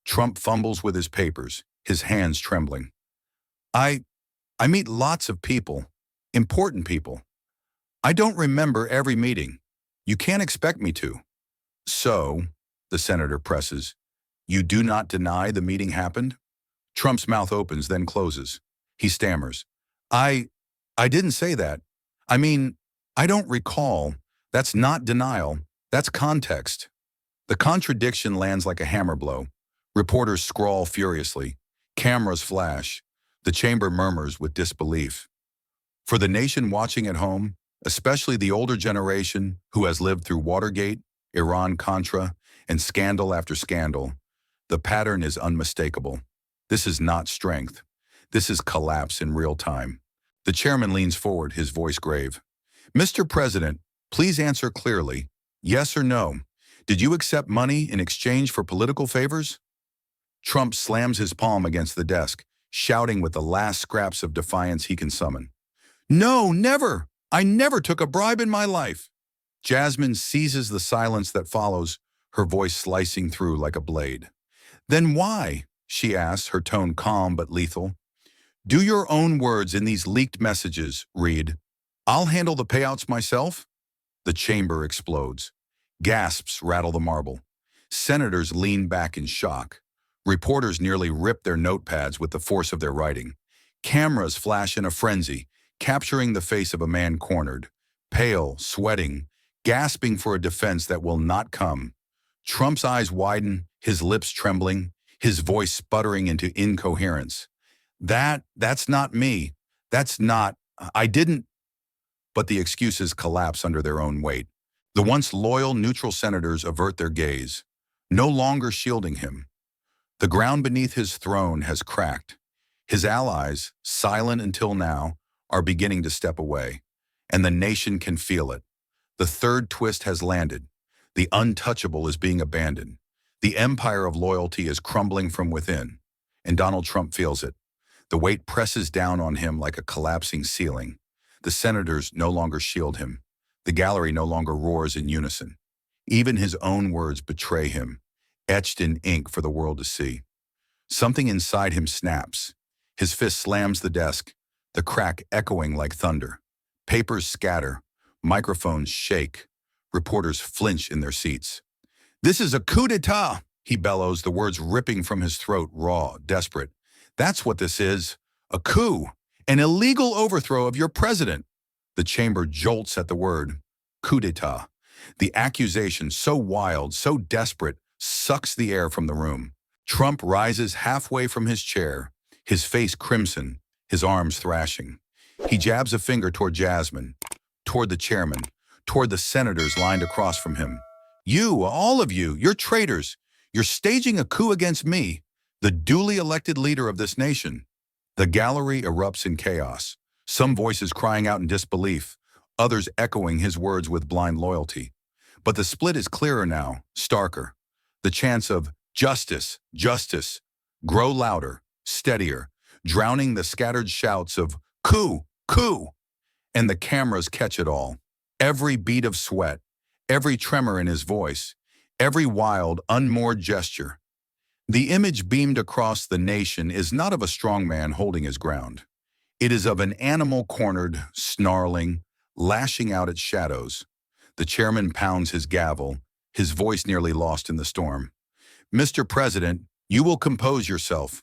Trump fumbles with his papers, his hands trembling. I meet lots of people, important people. I don't remember every meeting. You can't expect me to. So, the senator presses, you do not deny the meeting happened? Trump's mouth opens, then closes. He stammers. I didn't say that. I mean, I don't recall. That's not denial. That's context. The contradiction lands like a hammer blow. Reporters scrawl furiously. Cameras flash. The chamber murmurs with disbelief. For the nation watching at home, especially the older generation who has lived through Watergate, Iran-Contra, and scandal after scandal, the pattern is unmistakable. This is not strength. This is collapse in real time. The chairman leans forward, his voice grave. Mr. President, please answer clearly, yes or no. Did you accept money in exchange for political favors? Trump slams his palm against the desk, shouting with the last scraps of defiance he can summon. No, never! I never took a bribe in my life. Jasmine seizes the silence that follows, her voice slicing through like a blade. Then why? She asks, her tone calm but lethal. Do your own words in these leaked messages, read. I'll handle the payouts myself? The chamber explodes. Gasps rattle the marble. Senators lean back in shock. Reporters nearly rip their notepads with the force of their writing. Cameras flash in a frenzy, capturing the face of a man cornered, pale, sweating, gasping for a defense that will not come. Trump's eyes widen, his lips trembling, his voice sputtering into incoherence. That's not me. I didn't. But the excuses collapse under their own weight. The once loyal, neutral senators avert their gaze, no longer shielding him. The ground beneath his throne has cracked. His allies, silent until now, are beginning to step away, and the nation can feel it. The third twist has landed. The untouchable is being abandoned. The empire of loyalty is crumbling from within, and Donald Trump feels it. The weight presses down on him like a collapsing ceiling. The senators no longer shield him. The gallery no longer roars in unison. Even his own words betray him, etched in ink for the world to see. Something inside him snaps. His fist slams the desk, the crack echoing like thunder. Papers scatter, microphones shake, reporters flinch in their seats. "This is a coup d'etat," he bellows, the words ripping from his throat, raw, desperate. "That's what this is. A coup. An illegal overthrow of your president." The chamber jolts at the word, coup d'etat. The accusation, so wild, so desperate, sucks the air from the room. Trump rises halfway from his chair, his face crimson, his arms thrashing. He jabs a finger toward Jasmine, toward the chairman, toward the senators lined across from him. "You, all of you, you're traitors. You're staging a coup against me, the duly elected leader of this nation." The gallery erupts in chaos, some voices crying out in disbelief, others echoing his words with blind loyalty. But the split is clearer now, starker. The chants of "justice, justice" grow louder, steadier, drowning the scattered shouts of "coup, coup." And the cameras catch it all. Every beat of sweat, every tremor in his voice, every wild, unmoored gesture. The image beamed across the nation is not of a strong man holding his ground. It is of an animal cornered, snarling, lashing out at shadows. The chairman pounds his gavel, his voice nearly lost in the storm. "Mr. President, you will compose yourself."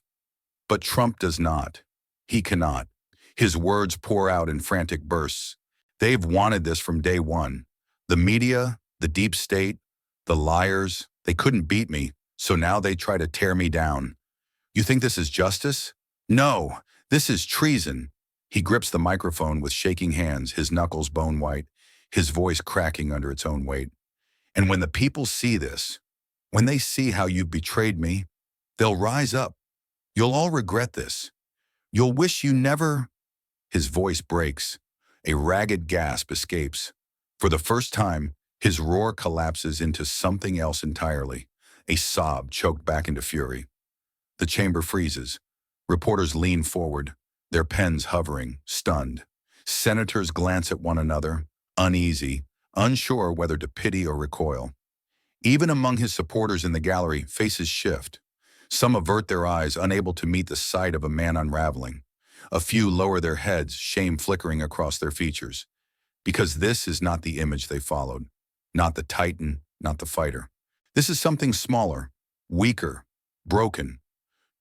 But Trump does not. He cannot. His words pour out in frantic bursts. They've wanted this from day one. The media, the deep state, the liars, they couldn't beat me, so now they try to tear me down. "You think this is justice? No, this is treason." He grips the microphone with shaking hands, his knuckles bone white, his voice cracking under its own weight. "And when the people see this, when they see how you've betrayed me, they'll rise up. You'll all regret this. You'll wish you never—" His voice breaks. A ragged gasp escapes. For the first time, his roar collapses into something else entirely, a sob choked back into fury. The chamber freezes. Reporters lean forward, their pens hovering, stunned. Senators glance at one another, uneasy, unsure whether to pity or recoil. Even among his supporters in the gallery, faces shift. Some avert their eyes, unable to meet the sight of a man unraveling. A few lower their heads, shame flickering across their features. Because this is not the image they followed. Not the titan, not the fighter. This is something smaller, weaker, broken.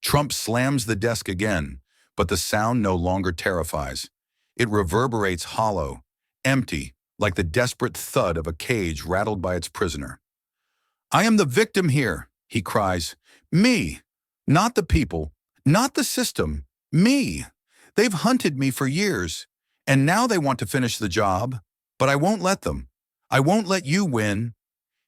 Trump slams the desk again, but the sound no longer terrifies. It reverberates hollow, empty, like the desperate thud of a cage rattled by its prisoner. "I am the victim here," he cries. "Me, not the people, not the system, me. They've hunted me for years, and now they want to finish the job, but I won't let them. I won't let you win."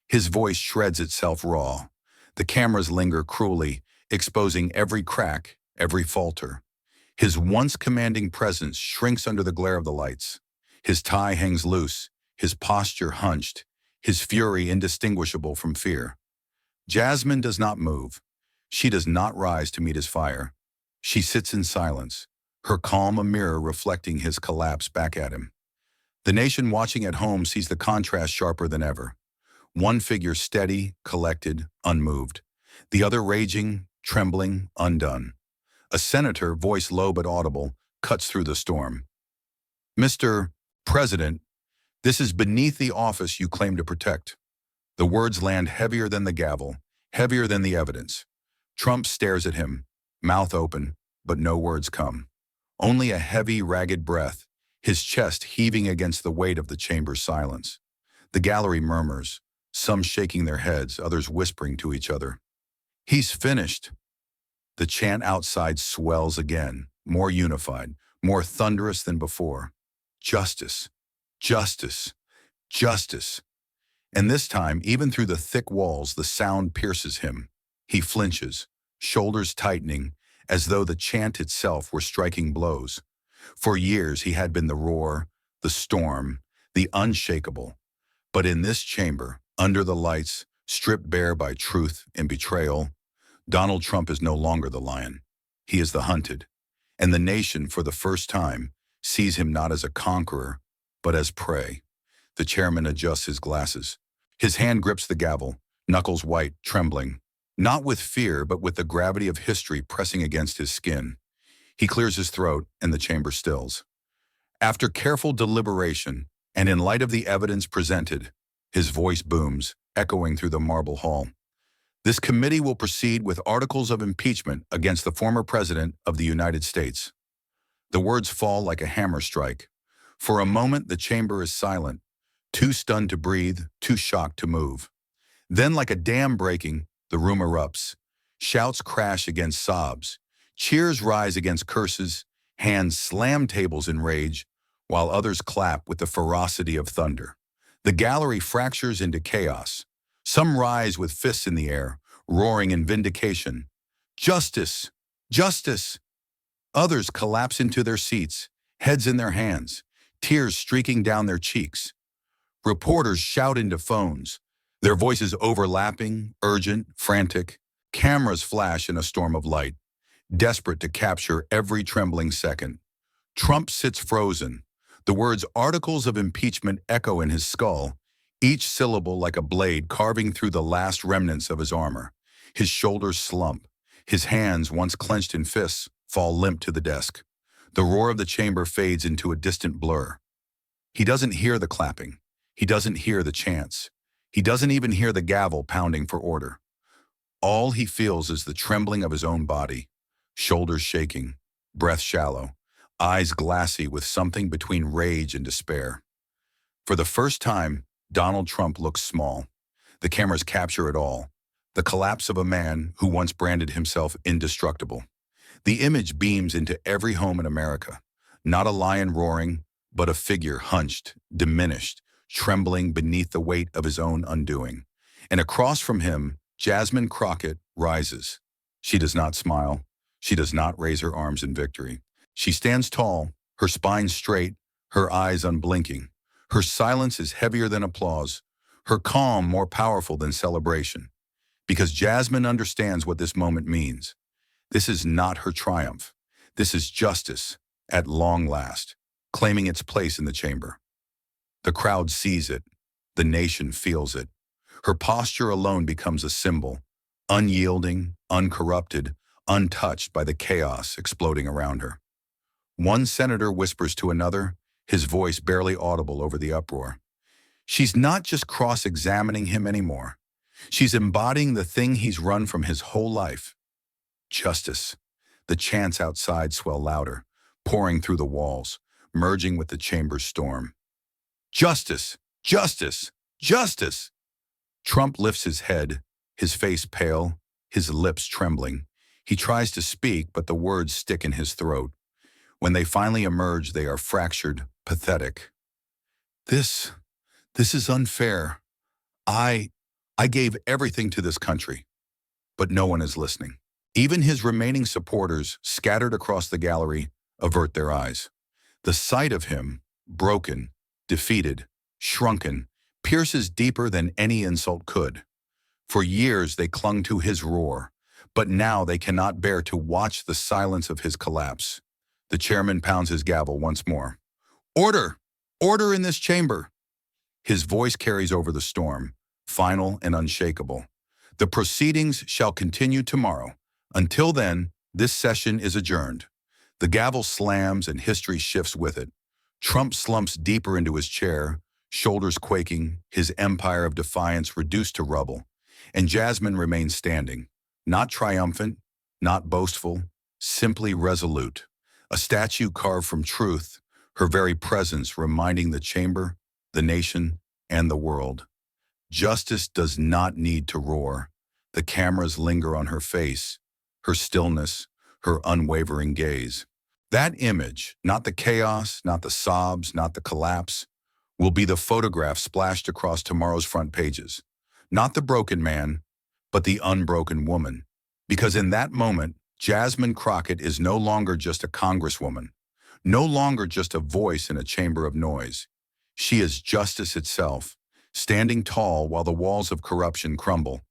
His voice shreds itself raw. The cameras linger cruelly, exposing every crack, every falter. His once commanding presence shrinks under the glare of the lights. His tie hangs loose, his posture hunched, his fury indistinguishable from fear. Jasmine does not move. She does not rise to meet his fire. She sits in silence, her calm a mirror reflecting his collapse back at him. The nation watching at home sees the contrast sharper than ever. One figure steady, collected, unmoved. The other raging, trembling, undone. A senator, voice low but audible, cuts through the storm. "Mr. President, this is beneath the office you claim to protect." The words land heavier than the gavel, heavier than the evidence. Trump stares at him, mouth open, but no words come. Only a heavy, ragged breath, his chest heaving against the weight of the chamber's silence. The gallery murmurs, some shaking their heads, others whispering to each other. "He's finished." The chant outside swells again, more unified, more thunderous than before. "Justice, justice, justice." And this time, even through the thick walls, the sound pierces him. He flinches, shoulders tightening, as though the chant itself were striking blows. For years he had been the roar, the storm, the unshakable. But in this chamber, under the lights, stripped bare by truth and betrayal, Donald Trump is no longer the lion. He is the hunted. And the nation, for the first time, sees him not as a conqueror, but as prey. The chairman adjusts his glasses. His hand grips the gavel, knuckles white, trembling. Not with fear, but with the gravity of history pressing against his skin. He clears his throat, and the chamber stills. After careful deliberation, and in light of the evidence presented, his voice booms, echoing through the marble hall. This committee will proceed with articles of impeachment against the former president of the United States. The words fall like a hammer strike. For a moment, the chamber is silent, too stunned to breathe, too shocked to move. Then, like a dam breaking, the room erupts. Shouts crash against sobs. Cheers rise against curses. Hands slam tables in rage, while others clap with the ferocity of thunder. The gallery fractures into chaos. Some rise with fists in the air, roaring in vindication. Justice! Justice! Others collapse into their seats, heads in their hands, tears streaking down their cheeks. Reporters shout into phones, their voices overlapping, urgent, frantic. Cameras flash in a storm of light, desperate to capture every trembling second. Trump sits frozen. The words articles of impeachment echo in his skull, each syllable like a blade carving through the last remnants of his armor. His shoulders slump. His hands, once clenched in fists, fall limp to the desk. The roar of the chamber fades into a distant blur. He doesn't hear the clapping. He doesn't hear the chants. He doesn't even hear the gavel pounding for order. All he feels is the trembling of his own body, shoulders shaking, breath shallow, eyes glassy with something between rage and despair. For the first time, Donald Trump looks small. The cameras capture it all. The collapse of a man who once branded himself indestructible. The image beams into every home in America. Not a lion roaring, but a figure hunched, diminished, trembling beneath the weight of his own undoing. And across from him, Jasmine Crockett rises. She does not smile. She does not raise her arms in victory. She stands tall, her spine straight, her eyes unblinking. Her silence is heavier than applause, her calm more powerful than celebration. Because Jasmine understands what this moment means. This is not her triumph. This is justice, at long last, claiming its place in the chamber. The crowd sees it. The nation feels it. Her posture alone becomes a symbol, unyielding, uncorrupted, untouched by the chaos exploding around her. One senator whispers to another, his voice barely audible over the uproar. She's not just cross-examining him anymore. She's embodying the thing he's run from his whole life. Justice. The chants outside swell louder, pouring through the walls, merging with the chamber's storm. Justice! Justice! Justice! Trump lifts his head, his face pale, his lips trembling. He tries to speak, but the words stick in his throat. When they finally emerge, they are fractured, pathetic. This is unfair. I gave everything to this country, but no one is listening. Even his remaining supporters, scattered across the gallery, avert their eyes. The sight of him, broken, defeated, shrunken, pierces deeper than any insult could. For years they clung to his roar, but now they cannot bear to watch the silence of his collapse. The chairman pounds his gavel once more. Order! Order in this chamber! His voice carries over the storm, final and unshakable. The proceedings shall continue tomorrow. Until then, this session is adjourned. The gavel slams and history shifts with it. Trump slumps deeper into his chair, shoulders quaking, his empire of defiance reduced to rubble. And Jasmine remains standing, not triumphant, not boastful, simply resolute. A statue carved from truth, her very presence reminding the chamber, the nation, and the world. Justice does not need to roar. The cameras linger on her face, her stillness, her unwavering gaze. That image, not the chaos, not the sobs, not the collapse, will be the photograph splashed across tomorrow's front pages. Not the broken man, but the unbroken woman. Because in that moment, Jasmine Crockett is no longer just a congresswoman, no longer just a voice in a chamber of noise. She is justice itself, standing tall while the walls of corruption crumble.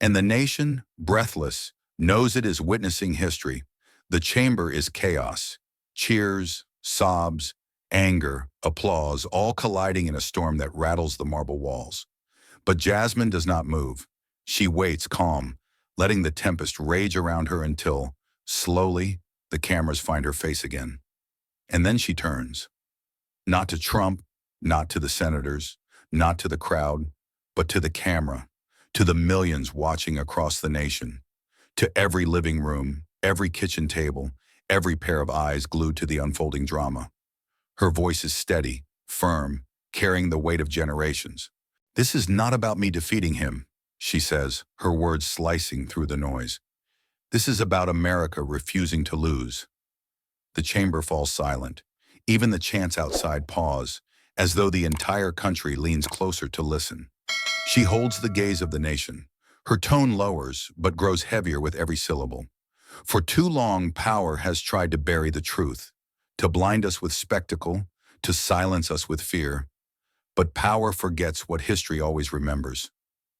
And the nation, breathless, knows it is witnessing history. The chamber is chaos. Cheers, sobs, anger, applause, all colliding in a storm that rattles the marble walls. But Jasmine does not move. She waits calm, letting the tempest rage around her until, slowly, the cameras find her face again. And then she turns. Not to Trump, not to the senators, not to the crowd, but to the camera, to the millions watching across the nation, to every living room, every kitchen table, every pair of eyes glued to the unfolding drama. Her voice is steady, firm, carrying the weight of generations. "This is not about me defeating him," she says, her words slicing through the noise. "This is about America refusing to lose." The chamber falls silent. Even the chants outside pause, as though the entire country leans closer to listen. She holds the gaze of the nation. Her tone lowers, but grows heavier with every syllable. For too long, power has tried to bury the truth, to blind us with spectacle, to silence us with fear. But power forgets what history always remembers.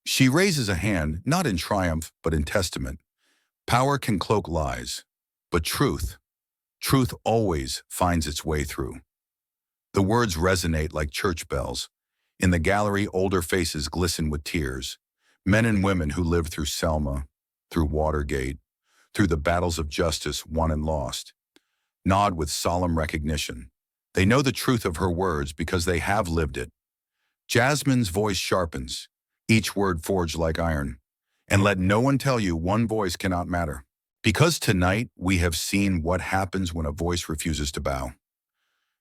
She raises a hand, not in triumph, but in testament. Power can cloak lies, but truth always finds its way through. The words resonate like church bells. In the gallery, older faces glisten with tears. Men and women who lived through Selma, through Watergate, through the battles of justice won and lost, nod with solemn recognition. They know the truth of her words because they have lived it. Jasmine's voice sharpens, each word forged like iron. And let no one tell you one voice cannot matter. Because tonight we have seen what happens when a voice refuses to bow.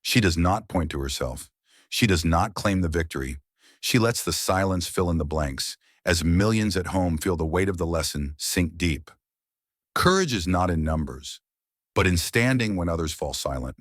She does not point to herself. She does not claim the victory. She lets the silence fill in the blanks, as millions at home feel the weight of the lesson sink deep. Courage is not in numbers, but in standing when others fall silent.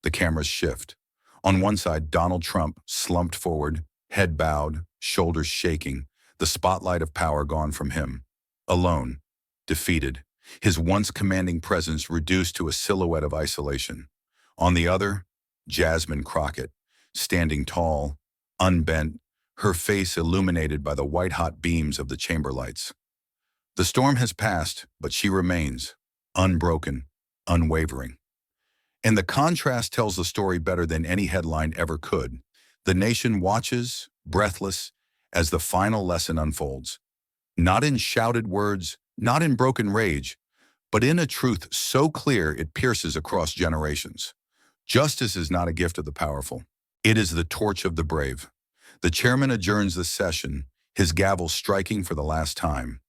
The cameras shift. On one side, Donald Trump slumped forward, head bowed, shoulders shaking, the spotlight of power gone from him. Alone, defeated, his once commanding presence reduced to a silhouette of isolation. On the other, Jasmine Crockett, standing tall, unbent, her face illuminated by the white-hot beams of the chamber lights. The storm has passed, but she remains, unbroken, unwavering. And the contrast tells the story better than any headline ever could. The nation watches, breathless, as the final lesson unfolds. Not in shouted words, not in broken rage, but in a truth so clear it pierces across generations. Justice is not a gift of the powerful. It is the torch of the brave. The chairman adjourns the session, his gavel striking for the last time.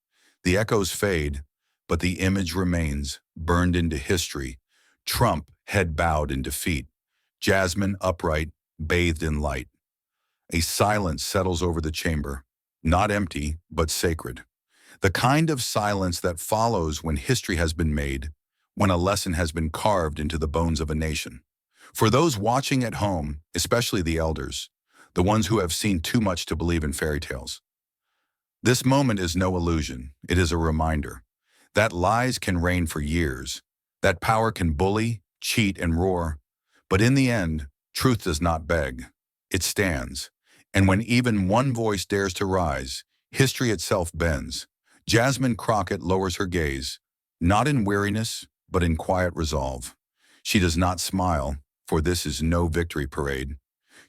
The echoes fade, but the image remains, burned into history. Trump, head bowed in defeat. Jasmine, upright, bathed in light. A silence settles over the chamber, not empty, but sacred. The kind of silence that follows when history has been made, when a lesson has been carved into the bones of a nation. For those watching at home, especially the elders, the ones who have seen too much to believe in fairy tales, this moment is no illusion. It is a reminder that lies can reign for years, that power can bully, cheat, and roar, but in the end, truth does not beg. It stands. And when even one voice dares to rise, history itself bends. Jasmine Crockett lowers her gaze, not in weariness, but in quiet resolve. She does not smile, for this is no victory parade.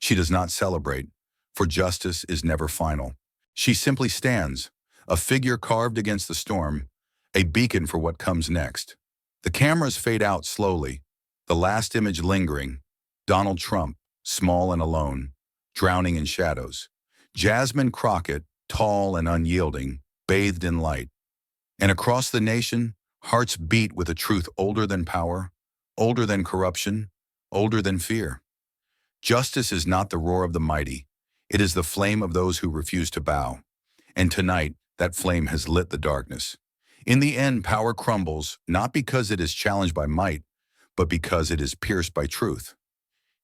She does not celebrate, for justice is never final. She simply stands, a figure carved against the storm, a beacon for what comes next. The cameras fade out slowly, the last image lingering, Donald Trump, small and alone, drowning in shadows. Jasmine Crockett, tall and unyielding, bathed in light. And across the nation, hearts beat with a truth older than power, older than corruption, older than fear. Justice is not the roar of the mighty. It is the flame of those who refuse to bow. And tonight, that flame has lit the darkness. In the end, power crumbles, not because it is challenged by might, but because it is pierced by truth.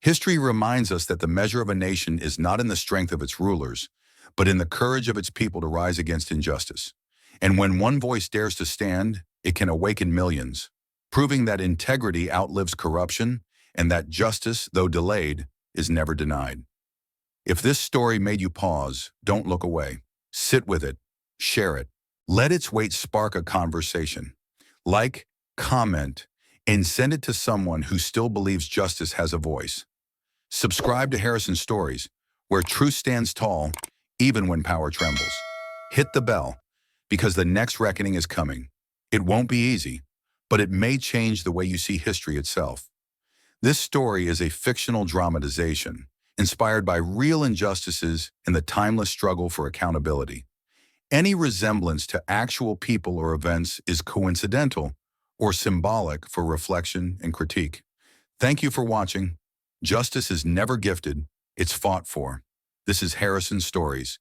History reminds us that the measure of a nation is not in the strength of its rulers, but in the courage of its people to rise against injustice. And when one voice dares to stand, it can awaken millions, proving that integrity outlives corruption and that justice, though delayed, is never denied. If this story made you pause, don't look away. Sit with it, share it. Let its weight spark a conversation. Like, comment, and send it to someone who still believes justice has a voice. Subscribe to Harrison Stories, where truth stands tall, even when power trembles. Hit the bell, because the next reckoning is coming. It won't be easy, but it may change the way you see history itself. This story is a fictional dramatization, inspired by real injustices and the timeless struggle for accountability. Any resemblance to actual people or events is coincidental or symbolic for reflection and critique. Thank you for watching. Justice is never gifted, it's fought for. This is Harrison Stories,